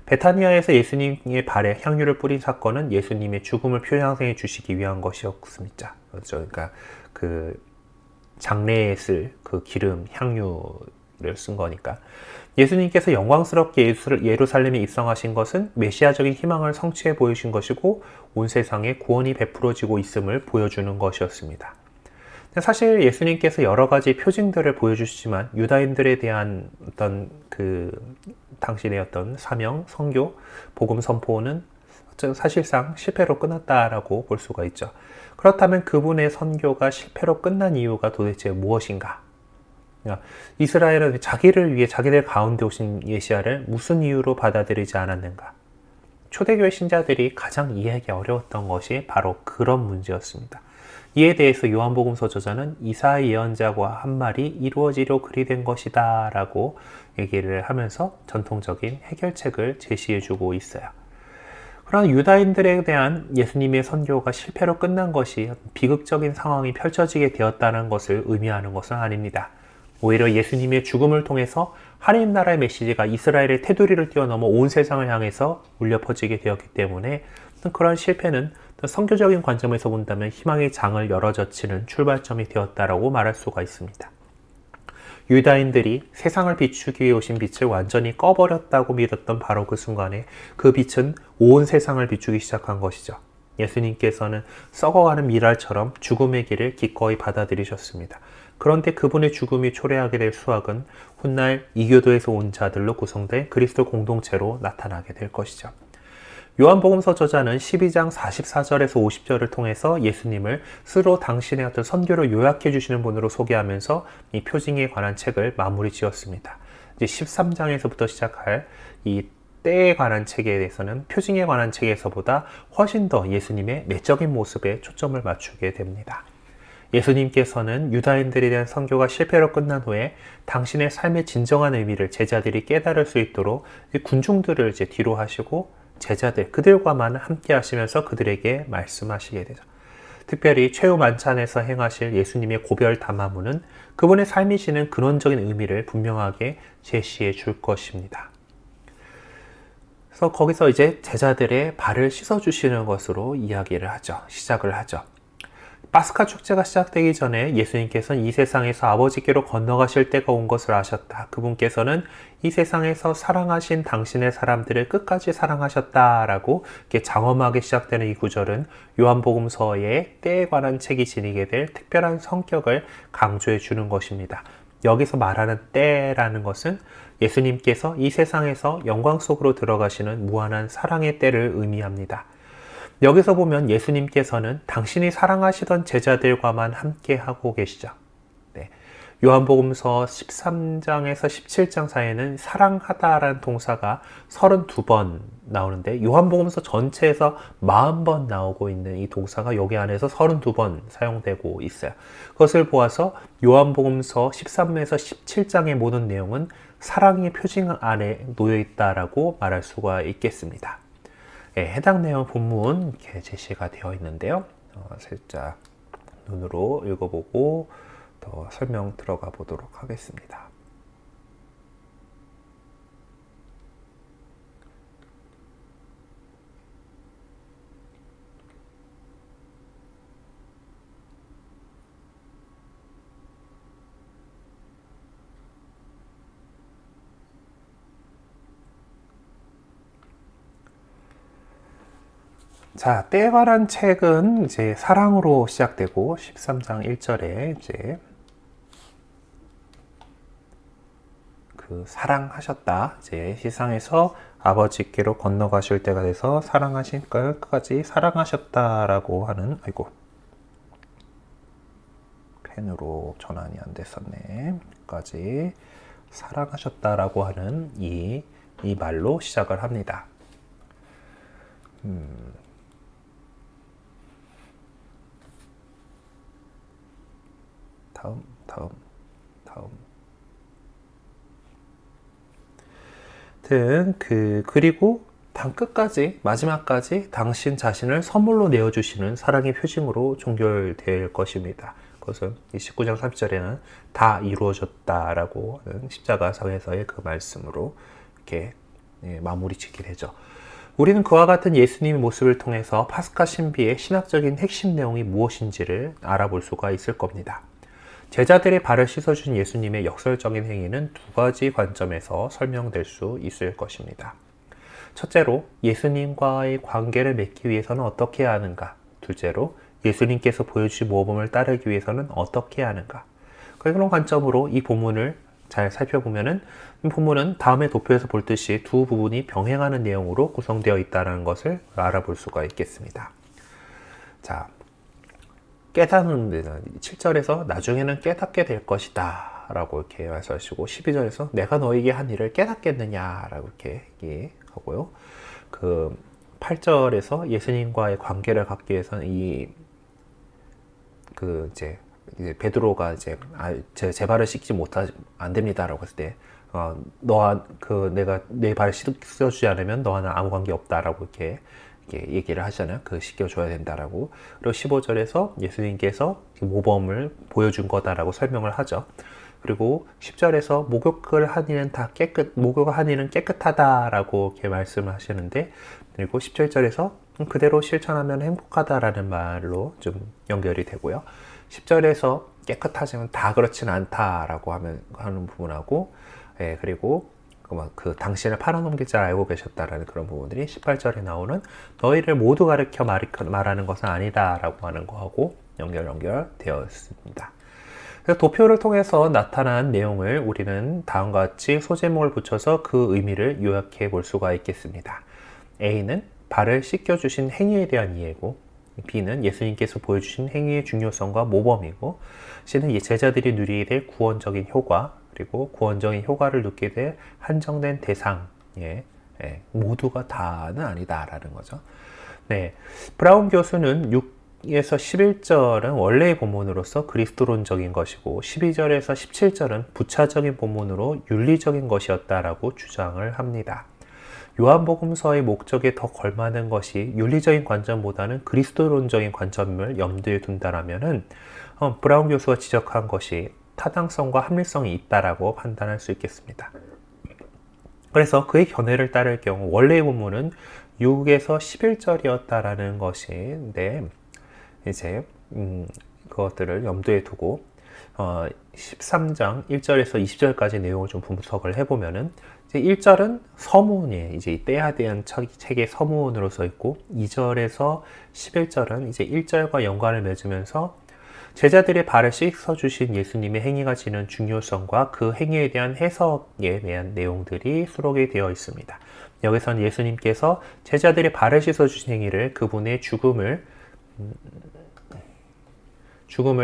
베타니아에서 예수님의 발에 향유를 뿌린 사건은 예수님의 죽음을 표상해 주시기 위한 것이었습니다. 그렇죠. 그러니까 그 장례에 쓸 그 기름, 향유를 쓴 거니까. 예수님께서 영광스럽게 예루살렘에 입성하신 것은 메시아적인 희망을 성취해 보이신 것이고 온 세상에 구원이 베풀어지고 있음을 보여주는 것이었습니다. 사실 예수님께서 여러 가지 표징들을 보여주시지만 유다인들에 대한 어떤 당신의 어떤 사명, 선교, 복음 선포는 사실상 실패로 끝났다라고 볼 수가 있죠. 그렇다면 그분의 선교가 실패로 끝난 이유가 도대체 무엇인가? 이스라엘은 자기를 위해 자기들 가운데 오신 메시아를 무슨 이유로 받아들이지 않았는가? 초대교회 신자들이 가장 이해하기 어려웠던 것이 바로 그런 문제였습니다. 이에 대해서 요한복음서 저자는 이사야 예언자와 한 말이 이루어지려 그리 된 것이다 라고 얘기를 하면서 전통적인 해결책을 제시해주고 있어요. 그러나 유다인들에 대한 예수님의 선교가 실패로 끝난 것이 비극적인 상황이 펼쳐지게 되었다는 것을 의미하는 것은 아닙니다. 오히려 예수님의 죽음을 통해서 하나님 나라의 메시지가 이스라엘의 테두리를 뛰어넘어 온 세상을 향해서 울려 퍼지게 되었기 때문에 그런 실패는 선교적인 관점에서 본다면 희망의 장을 열어젖히는 출발점이 되었다라고 말할 수가 있습니다. 유다인들이 세상을 비추기 위해 오신 빛을 완전히 꺼버렸다고 믿었던 바로 그 순간에 그 빛은 온 세상을 비추기 시작한 것이죠. 예수님께서는 썩어가는 미랄처럼 죽음의 길을 기꺼이 받아들이셨습니다. 그런데 그분의 죽음이 초래하게 될 수확은 훗날 이교도에서 온 자들로 구성된 그리스도 공동체로 나타나게 될 것이죠. 요한복음서 저자는 12장 44절에서 50절을 통해서 예수님을 스스로 당신의 어떤 선교를 요약해 주시는 분으로 소개하면서 이 표징에 관한 책을 마무리 지었습니다. 이제 13장에서부터 시작할 이 때에 관한 책에 대해서는 표징에 관한 책에서보다 훨씬 더 예수님의 내적인 모습에 초점을 맞추게 됩니다. 예수님께서는 유다인들에 대한 선교가 실패로 끝난 후에 당신의 삶의 진정한 의미를 제자들이 깨달을 수 있도록 군중들을 이제 뒤로 하시고 제자들, 그들과만 함께 하시면서 그들에게 말씀하시게 되죠. 특별히 최후 만찬에서 행하실 예수님의 고별 담화문은 그분의 삶이 지닌 근원적인 의미를 분명하게 제시해 줄 것입니다. 그래서 거기서 이제 제자들의 발을 씻어주시는 것으로 이야기를 하죠. 시작을 하죠. 파스카 축제가 시작되기 전에 예수님께서는 이 세상에서 아버지께로 건너가실 때가 온 것을 아셨다. 그분께서는 이 세상에서 사랑하신 당신의 사람들을 끝까지 사랑하셨다라고 이렇게 장엄하게 시작되는 이 구절은 요한복음서의 때에 관한 책이 지니게 될 특별한 성격을 강조해 주는 것입니다. 여기서 말하는 때라는 것은 예수님께서 이 세상에서 영광 속으로 들어가시는 무한한 사랑의 때를 의미합니다. 여기서 보면 예수님께서는 당신이 사랑하시던 제자들과만 함께 하고 계시죠. 네. 요한복음서 13장에서 17장 사이에는 사랑하다라는 동사가 32번 나오는데 요한복음서 전체에서 40번 나오고 있는 이 동사가 여기 안에서 32번 사용되고 있어요. 그것을 보아서 요한복음서 13에서 17장의 모든 내용은 사랑의 표징 안에 놓여 있다라고 말할 수가 있겠습니다. 예, 해당 내용 본문 이렇게 제시가 되어 있는데요. 살짝 눈으로 읽어보고 더 설명 들어가 보도록 하겠습니다. 자, 때에 관한 책은 이제 사랑으로 시작되고 13장 1절에 이제 그 사랑하셨다. 이제 세상에서 아버지께로 건너가실 때가 돼서 사랑하신 걸 끝까지 사랑하셨다라고 하는 아이고 펜으로 전환이 안 됐었네. 끝까지 사랑하셨다라고 하는 이 말로 시작을 합니다. 다음. 그리고 끝까지, 마지막까지 당신 자신을 선물로 내어주시는 사랑의 표징으로 종결될 것입니다. 그것은 19장 30절에는 다 이루어졌다라고 하는 십자가상에서의 그 말씀으로 이렇게 마무리 짓게 되죠. 우리는 그와 같은 예수님의 모습을 통해서 파스카 신비의 신학적인 핵심 내용이 무엇인지를 알아볼 수가 있을 겁니다. 제자들의 발을 씻어준 예수님의 역설적인 행위는 두 가지 관점에서 설명될 수 있을 것입니다. 첫째로 예수님과의 관계를 맺기 위해서는 어떻게 해야 하는가? 둘째로 예수님께서 보여주신 모범을 따르기 위해서는 어떻게 해야 하는가? 그런 관점으로 이 본문을 잘 살펴보면은 이 본문은 다음의 도표에서 볼 듯이 두 부분이 병행하는 내용으로 구성되어 있다는 것을 알아볼 수가 있겠습니다. 자, 깨닫는 데는 7절에서 나중에는 깨닫게 될 것이다 라고 이렇게 말씀하시고 12절에서 내가 너에게 한 일을 깨닫겠느냐 라고 이렇게 얘기하고요. 그 8절에서 예수님과의 관계를 갖기 위해서는 이제 베드로가 제 발을 씻지 안 됩니다라고 했을 때 내가 내 발을 씻어주지 않으면 너와는 아무 관계 없다라고 이렇게 얘기를 하잖아요. 씻겨줘야 된다라고. 그리고 15절에서 예수님께서 모범을 보여준 거다라고 설명을 하죠. 그리고 10절에서 목욕을 한 이는 깨끗하다라고 이렇게 말씀을 하시는데, 그리고 17절에서 그대로 실천하면 행복하다라는 말로 좀 연결이 되고요. 10절에서 깨끗하지만 다 그렇진 않다라고 하는 부분하고, 그리고 당신을 팔아넘길 줄 알고 계셨다라는 그런 부분들이 18절에 나오는 너희를 모두 가르쳐 말하는 것은 아니다라고 하는 거하고 연결되어 있습니다. 그래서 도표를 통해서 나타난 내용을 우리는 다음과 같이 소제목을 붙여서 그 의미를 요약해 볼 수가 있겠습니다. A는 발을 씻겨주신 행위에 대한 이해고, B는 예수님께서 보여주신 행위의 중요성과 모범이고, C는 제자들이 누리게 될 구원적인 효과, 그리고 구원적인 효과를 누리게 될 한정된 대상, 모두가 다는 아니다라는 거죠. 네, 브라운 교수는 6에서 11절은 원래의 본문으로서 그리스도론적인 것이고 12절에서 17절은 부차적인 본문으로 윤리적인 것이었다라고 주장을 합니다. 요한복음서의 목적에 더 걸맞는 것이 윤리적인 관점보다는 그리스도론적인 관점을 염두에 둔다라면은 브라운 교수가 지적한 것이 타당성과 합리성이 있다라고 판단할 수 있겠습니다. 그래서 그의 견해를 따를 경우 원래의 본문은 6에서 11절이었다라는 것인데, 이제 그것들을 염두에 두고 13장 1절에서 20절까지 내용을 좀 분석을 해보면은 이제 1절은 서문이에요. 이제 떼야 대한 책의 서문으로 써 있고 2절에서 11절은 이제 1절과 연관을 맺으면서 제자들의 발을 씻어주신 예수님의 행위가 지닌 중요성과 그 행위에 대한 해석에 대한 내용들이 수록이 되어 있습니다. 여기서는 예수님께서 제자들의 발을 씻어주신 행위를 그분의 죽음을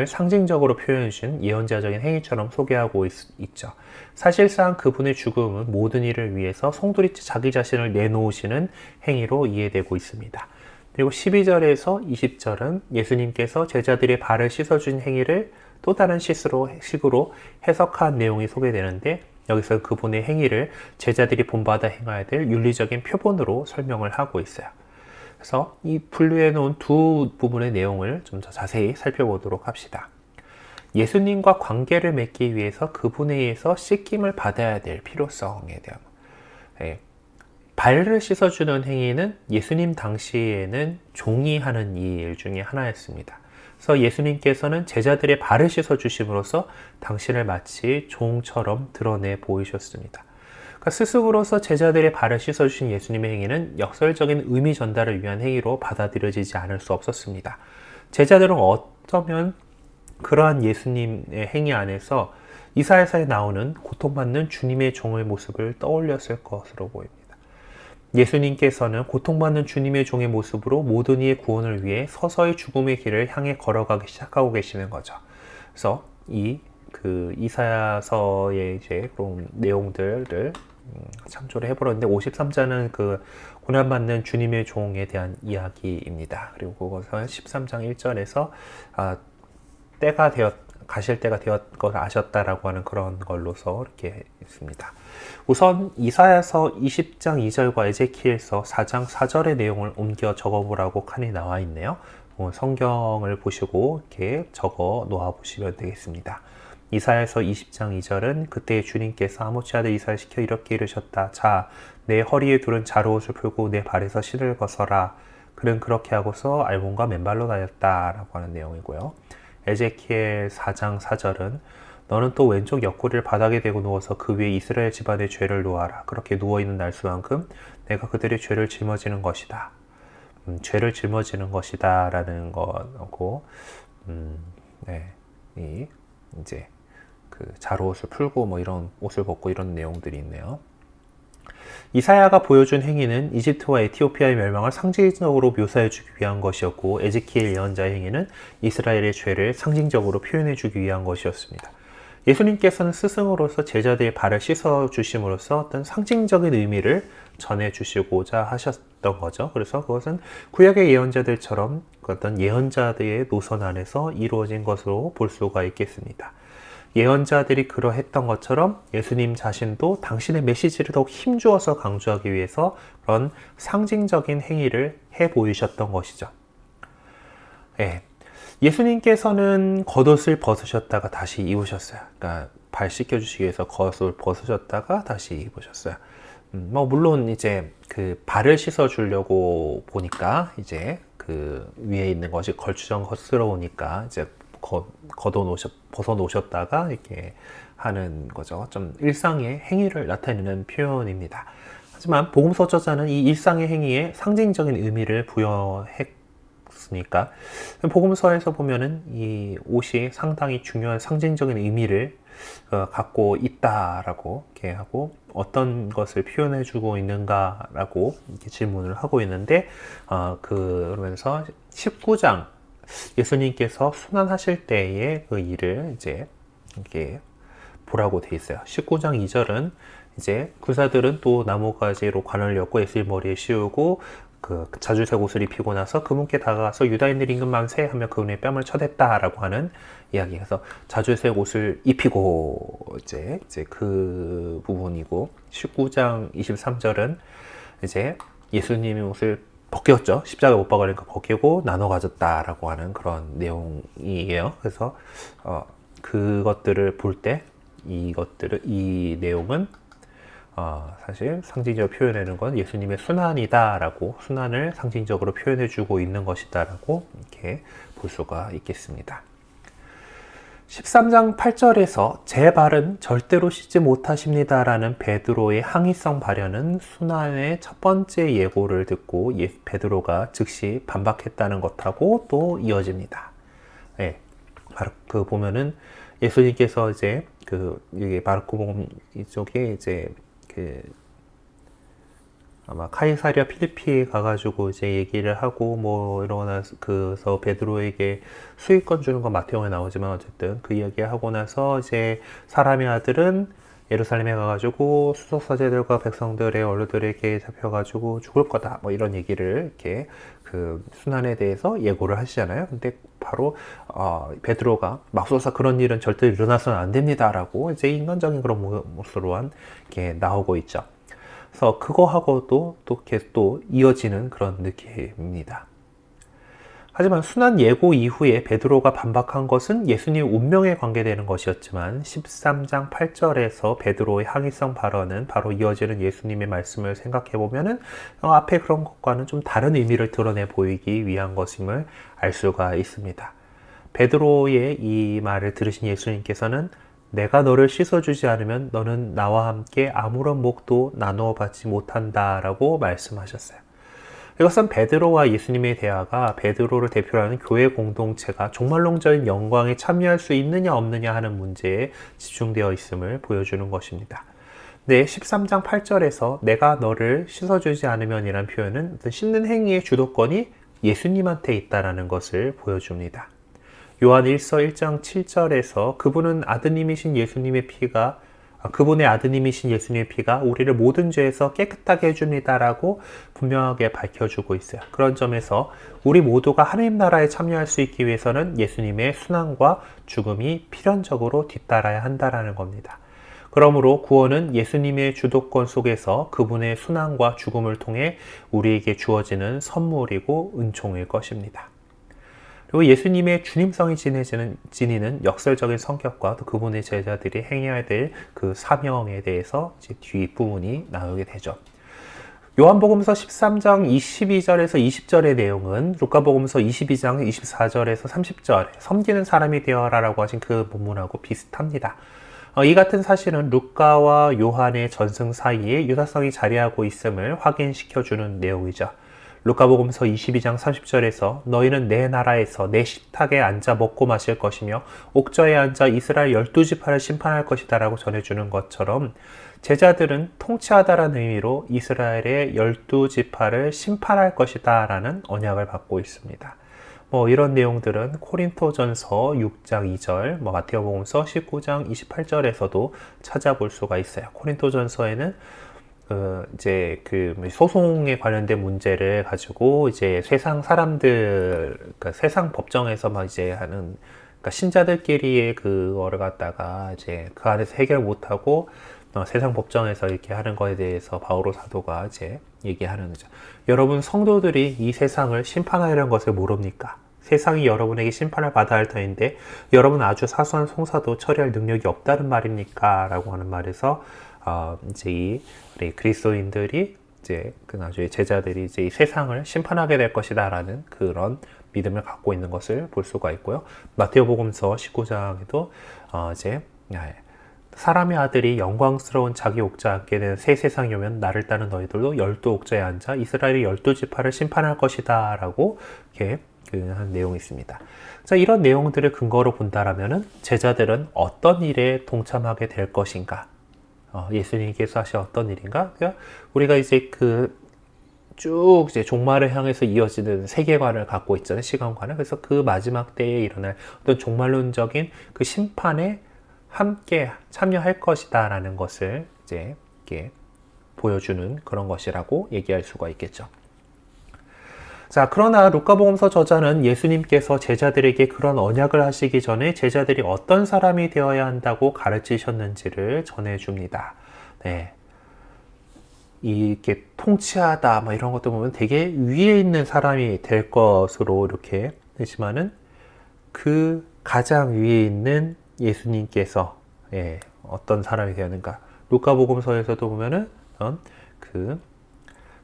상징적으로 표현해 주신 예언자적인 행위처럼 소개하고 있죠. 사실상 그분의 죽음은 모든 일을 위해서 송두리째 자기 자신을 내놓으시는 행위로 이해되고 있습니다. 그리고 12절에서 20절은 예수님께서 제자들의 발을 씻어준 행위를 또 다른 식으로 해석한 내용이 소개되는데 여기서 그분의 행위를 제자들이 본받아 행해야 될 윤리적인 표본으로 설명을 하고 있어요. 그래서 이 분류해 놓은 두 부분의 내용을 좀 더 자세히 살펴보도록 합시다. 예수님과 관계를 맺기 위해서 그분에 의해서 씻김을 받아야 될 필요성에 대한 발을 씻어주는 행위는 예수님 당시에는 종이 하는 일 중에 하나였습니다. 그래서 예수님께서는 제자들의 발을 씻어주심으로써 당신을 마치 종처럼 드러내 보이셨습니다. 그러니까 스승으로서 제자들의 발을 씻어주신 예수님의 행위는 역설적인 의미 전달을 위한 행위로 받아들여지지 않을 수 없었습니다. 제자들은 어쩌면 그러한 예수님의 행위 안에서 이사야서에 나오는 고통받는 주님의 종의 모습을 떠올렸을 것으로 보입니다. 예수님께서는 고통받는 주님의 종의 모습으로 모든 이의 구원을 위해 서서히 죽음의 길을 향해 걸어가기 시작하고 계시는 거죠. 그래서 이사야서의 이제 그런 내용들을 참조를 해보려는데 53장은 그 고난받는 주님의 종에 대한 이야기입니다. 그리고 그것은 13장 1절에서 가실 때가 되었 것을 아셨다라고 하는 그런 걸로서 이렇게 있습니다. 우선 이사야서 20장 2절과 에제키엘서 4장 4절의 내용을 옮겨 적어보라고 칸이 나와 있네요. 성경을 보시고 이렇게 적어 놓아 보시면 되겠습니다. 이사야서 20장 2절은 그때 주님께서 아모치 아들 이사야를 시켜 이렇게 이르셨다. 자, 내 허리에 두른 자루옷을 풀고 내 발에서 신을 벗어라. 그는 그렇게 하고서 알몬과 맨발로 다녔다 라고 하는 내용이고요. 에제키엘 4장 4절은 너는 또 왼쪽 옆구리를 바닥에 대고 누워서 그 위에 이스라엘 집안의 죄를 놓아라. 그렇게 누워있는 날수만큼 내가 그들의 죄를 짊어지는 것이다. 죄를 짊어지는 것이다 라는 거고 이제 그 자루옷을 풀고 뭐 이런 옷을 벗고 이런 내용들이 있네요. 이사야가 보여준 행위는 이집트와 에티오피아의 멸망을 상징적으로 묘사해주기 위한 것이었고 에제키엘 예언자의 행위는 이스라엘의 죄를 상징적으로 표현해주기 위한 것이었습니다. 예수님께서는 스승으로서 제자들의 발을 씻어주심으로써 어떤 상징적인 의미를 전해주시고자 하셨던 거죠. 그래서 그것은 구약의 예언자들처럼 어떤 예언자들의 노선 안에서 이루어진 것으로 볼 수가 있겠습니다. 예언자들이 그러했던 것처럼 예수님 자신도 당신의 메시지를 더욱 힘주어서 강조하기 위해서 그런 상징적인 행위를 해 보이셨던 것이죠. 예수님께서는 겉옷을 벗으셨다가 다시 입으셨어요. 그러니까 발 씻겨주시기 위해서 겉옷을 벗으셨다가 다시 입으셨어요. 물론 이제 그 발을 씻어주려고 보니까 이제 그 위에 있는 것이 걸추정스러우니까 이제 벗어 놓으셨다가 이렇게 하는 거죠. 좀 일상의 행위를 나타내는 표현입니다. 하지만 복음서 저자는 이 일상의 행위에 상징적인 의미를 부여했으니까 복음서에서 보면은 이 옷이 상당히 중요한 상징적인 의미를 갖고 있다라고 이렇게 하고 어떤 것을 표현해주고 있는가라고 이렇게 질문을 하고 있는데 그러면서 19장 예수님께서 순환하실 때의 그 일을 이제 이렇게 보라고 돼 있어요. 19장 2절은 이제 군사들은 또 나무가지로 관을 엮고 예수님 머리에 씌우고 그 자주색 옷을 입히고 나서 그분께 다가가서 유다인들 임금 만세 하며 그분의 뺨을 쳐댔다라고 하는 이야기에서 자주색 옷을 입히고 이제 그 부분이고 19장 23절은 이제 예수님의 옷을 벗겼죠. 십자가에 못 박으니까 벗기고 나눠 가졌다라고 하는 그런 내용이에요. 그래서 그것들을 볼 때 이 내용은 사실 상징적으로 표현하는 건 예수님의 순환이다라고, 순환을 상징적으로 표현해주고 있는 것이다라고 이렇게 볼 수가 있겠습니다. 13장 8절에서 제 발은 절대로 씻지 못하십니다라는 베드로의 항의성 발언은 순환의 첫 번째 예고를 듣고 베드로가 즉시 반박했다는 것하고 또 이어집니다. 예, 그 보면은 예수님께서 이제 이게 마르코복음 이쪽에 이제 아마 카이사리아 필리피에 가가지고 이제 얘기를 하고 뭐 이러고 나서 그래서 베드로에게 수익권 주는 건 마태복음에 나오지만 어쨌든 그 이야기 하고 나서 이제 사람의 아들은 예루살렘에 가가지고 수석사제들과 백성들의 원로들에게 잡혀가지고 죽을 거다 뭐 이런 얘기를 이렇게 그 순환에 대해서 예고를 하시잖아요. 근데 바로 베드로가 맙소사 그런 일은 절대 일어나서는 안 됩니다라고 이제 인간적인 그런 모습으로 이렇게 나오고 있죠. 그래서 그거하고도 또 계속 또 이어지는 그런 느낌입니다. 하지만 순환 예고 이후에 베드로가 반박한 것은 예수님의 운명에 관계되는 것이었지만 13장 8절에서 베드로의 항의성 발언은 바로 이어지는 예수님의 말씀을 생각해 보면은 앞에 그런 것과는 좀 다른 의미를 드러내 보이기 위한 것임을 알 수가 있습니다. 베드로의 이 말을 들으신 예수님께서는 내가 너를 씻어주지 않으면 너는 나와 함께 아무런 몫도 나누어 받지 못한다 라고 말씀하셨어요. 이것은 베드로와 예수님의 대화가 베드로를 대표로 하는 교회 공동체가 종말론적인 영광에 참여할 수 있느냐 없느냐 하는 문제에 집중되어 있음을 보여주는 것입니다. 네, 13장 8절에서 내가 너를 씻어주지 않으면 이라는 표현은 씻는 행위의 주도권이 예수님한테 있다는 것을 보여줍니다. 요한 1서 1장 7절에서 그분의 아드님이신 예수님의 피가 우리를 모든 죄에서 깨끗하게 해줍니다라고 분명하게 밝혀주고 있어요. 그런 점에서 우리 모두가 하나님 나라에 참여할 수 있기 위해서는 예수님의 순환과 죽음이 필연적으로 뒤따라야 한다는 겁니다. 그러므로 구원은 예수님의 주도권 속에서 그분의 순환과 죽음을 통해 우리에게 주어지는 선물이고 은총일 것입니다. 그리고 예수님의 주님성이 지니는 역설적인 성격과 또 그분의 제자들이 행해야 될 그 사명에 대해서 이제 뒷부분이 나오게 되죠. 요한복음서 13장 22절에서 20절의 내용은 루카복음서 22장 24절에서 30절에 섬기는 사람이 되어라라고 하신 그 본문하고 비슷합니다. 이 같은 사실은 루카와 요한의 전승 사이에 유사성이 자리하고 있음을 확인시켜주는 내용이죠. 루카복음서 22장 30절에서 너희는 내 나라에서 내 식탁에 앉아 먹고 마실 것이며 옥저에 앉아 이스라엘 12지파를 심판할 것이다 라고 전해주는 것처럼 제자들은 통치하다라는 의미로 이스라엘의 12지파를 심판할 것이다 라는 언약을 받고 있습니다. 이런 내용들은 코린토전서 6장 2절, 마태복음서 19장 28절에서도 찾아볼 수가 있어요. 코린토전서에는 이제 소송에 관련된 문제를 가지고 이제 세상 사람들, 그러니까 세상 법정에서 막 이제 하는, 그러니까 신자들끼리의 그거를 갖다가 이제 그 안에서 해결 못하고 세상 법정에서 이렇게 하는 거에 대해서 바오로 사도가 이제 얘기하는 거죠. 여러분 성도들이 이 세상을 심판하려는 것을 모릅니까? 세상이 여러분에게 심판을 받아야 할 터인데 여러분 아주 사소한 송사도 처리할 능력이 없다는 말입니까? 라고 하는 말에서 이제 우리 그리스도인들이 이제 나중에 제자들이 이제 이 세상을 심판하게 될 것이다라는 그런 믿음을 갖고 있는 것을 볼 수가 있고요. 마태복음서 19장에도 이제 사람의 아들이 영광스러운 자기 옥좌에 앉게 되는 새 세상이 오면 나를 따른 너희들도 12옥좌에 앉아 이스라엘의 12지파를 심판할 것이다 라고 이렇게 한 내용이 있습니다. 자, 이런 내용들을 근거로 본다라면은 제자들은 어떤 일에 동참하게 될 것인가? 예수님께서 하신 어떤 일인가? 그러니까 우리가 이제 쭉 이제 종말을 향해서 이어지는 세계관을 갖고 있잖아요. 시간관을. 그래서 그 마지막 때에 일어날 어떤 종말론적인 그 심판에 함께 참여할 것이다 라는 것을 이제 이렇게 보여주는 그런 것이라고 얘기할 수가 있겠죠. 자, 그러나 루카복음서 저자는 예수님께서 제자들에게 그런 언약을 하시기 전에 제자들이 어떤 사람이 되어야 한다고 가르치셨는지를 전해줍니다. 네. 이렇게 통치하다, 이런 것도 보면 되게 위에 있는 사람이 될 것으로 이렇게 되지만은 그 가장 위에 있는 예수님께서 어떤 사람이 되었는가? 루카복음서에서도 보면은 그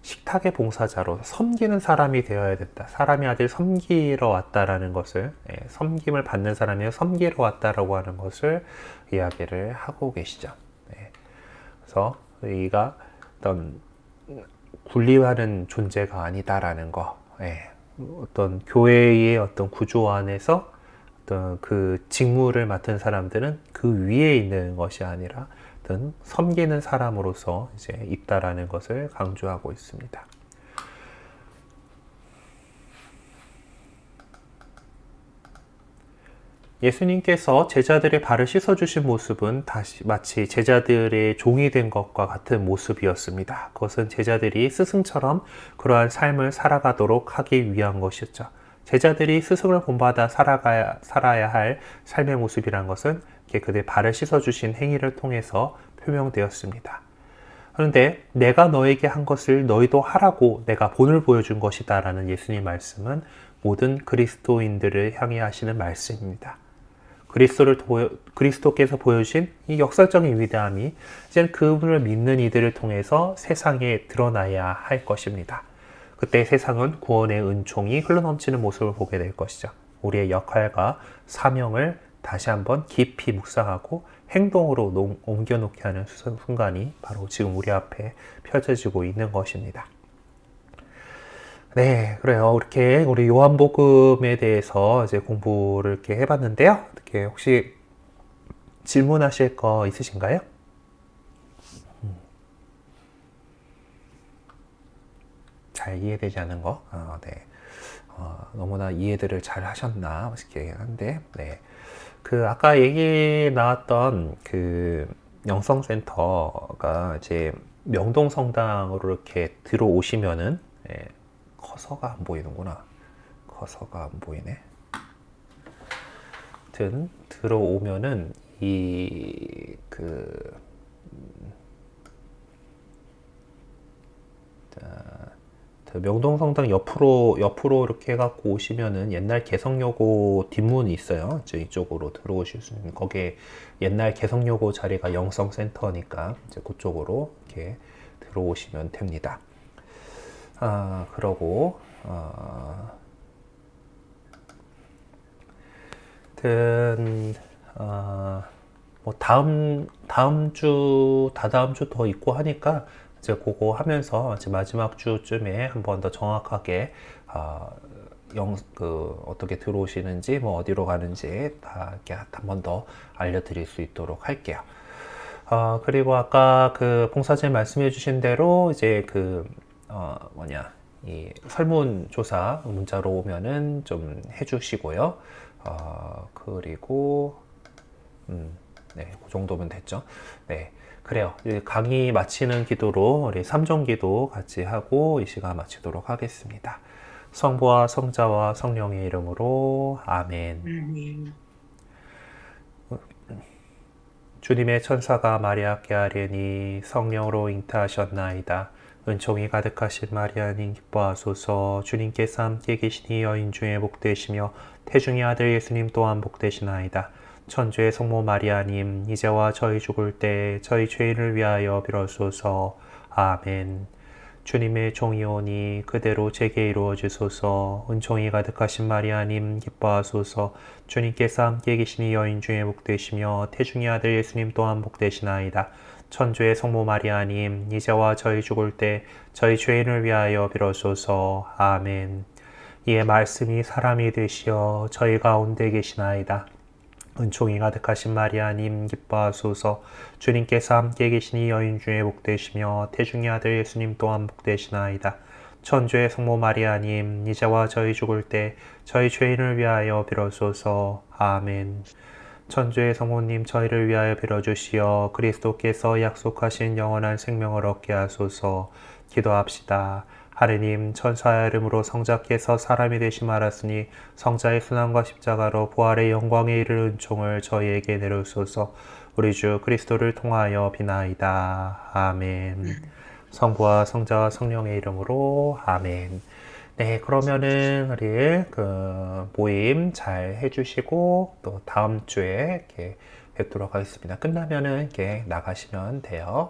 식탁의 봉사자로 섬기는 사람이 되어야 된다. 사람이 아직 섬기러 왔다라는 것을, 섬김을 받는 사람이 섬기러 왔다라고 하는 것을 이야기를 하고 계시죠. 그래서 우리가 어떤 군림하는 존재가 아니다라는 거, 어떤 교회의 어떤 구조 안에서 어떤 그 직무를 맡은 사람들은 그 위에 있는 것이 아니라 어떤 섬기는 사람으로서 이제 있다라는 것을 강조하고 있습니다. 예수님께서 제자들의 발을 씻어주신 모습은 마치 제자들의 종이 된 것과 같은 모습이었습니다. 그것은 제자들이 스승처럼 그러한 삶을 살아가도록 하기 위한 것이었죠. 제자들이 스승을 본받아 살아야 할 삶의 모습이란 것은 그들의 발을 씻어주신 행위를 통해서 표명되었습니다. 그런데 내가 너에게 한 것을 너희도 하라고 내가 본을 보여준 것이다 라는 예수님 말씀은 모든 그리스도인들을 향해 하시는 말씀입니다. 그리스도께서 보여주신 이 역사적인 위대함이 이제 그분을 믿는 이들을 통해서 세상에 드러나야 할 것입니다. 그때 세상은 구원의 은총이 흘러넘치는 모습을 보게 될 것이죠. 우리의 역할과 사명을 다시 한번 깊이 묵상하고 행동으로 옮겨놓게 하는 순간이 바로 지금 우리 앞에 펼쳐지고 있는 것입니다. 네, 그래요. 이렇게 우리 요한복음에 대해서 이제 공부를 이렇게 해봤는데요. 이렇게 혹시 질문하실 거 있으신가요? 잘 이해되지 않은 거? 네. 너무나 이해들을 잘 하셨나 싶게 한데, 네. 그 아까 얘기 나왔던 그 영성센터가 이제 명동성당으로 이렇게 들어오시면은, 커서가 안 보이는구나. 커서가 안 보이네. 하여튼 들어오면은 명동성당 옆으로 이렇게 해갖고 오시면은 옛날 개성여고 뒷문이 있어요. 이쪽으로 들어오실 수 있는 거기에 옛날 개성여고 자리가 영성센터니까 이제 그쪽으로 이렇게 들어오시면 됩니다. 그러고 뭐 다다음 주 더 있고 하니까 이제 그거 하면서 이제 마지막 주쯤에 한 번 더 정확하게 어떻게 들어오시는지 뭐 어디로 가는지 다 이렇게 한 번 더 알려드릴 수 있도록 할게요. 그리고 아까 그 봉사자님 말씀해 주신 대로 이제 이 설문조사 문자로 오면은 좀 해주시고요. 그리고 네, 그 정도면 됐죠. 네, 그래요. 강의 마치는 기도로 우리 삼종기도 같이 하고 이 시간 마치도록 하겠습니다. 성부와 성자와 성령의 이름으로 아멘. 주님의 천사가 마리아께 아뢰니 성령으로 잉타하셨나이다. 은총이 가득하신 마리아님 기뻐하소서. 주님께서 함께 계시니 여인 중에 복되시며 태중의 아들 예수님 또한 복되시나이다. 천주의 성모 마리아님 이제와 저희 죽을 때 저희 죄인을 위하여 빌어소서. 아멘. 주님의 종이오니 그대로 제게 이루어 주소서. 은총이 가득하신 마리아님 기뻐하소서. 주님께서 함께 계시니 여인 중에 복되시며 태중의 아들 예수님 또한 복되시나이다. 천주의 성모 마리아님 이제와 저희 죽을 때 저희 죄인을 위하여 빌어소서. 아멘. 이에 말씀이 사람이 되시어 저희 가운데 계시나이다. 은총이 가득하신 마리아님 기뻐하소서. 주님께서 함께 계시니 여인 중에 복되시며 태중의 아들 예수님 또한 복되시나이다. 천주의 성모 마리아님 이제와 저희 죽을 때 저희 죄인을 위하여 빌어소서. 아멘. 천주의 성모님 저희를 위하여 빌어주시어 그리스도께서 약속하신 영원한 생명을 얻게 하소서. 기도합시다. 하느님 천사의 이름으로 성자께서 사람이 되심 알았으니 성자의 순환과 십자가로 부활의 영광에 이를 은총을 저희에게 내려소서. 우리 주 그리스도를 통하여 비나이다. 아멘. 성부와 성자와 성령의 이름으로 아멘. 네, 그러면은 우리 그 모임 잘 해주시고 또 다음 주에 이렇게 뵙도록 하겠습니다. 끝나면은 이렇게 나가시면 돼요.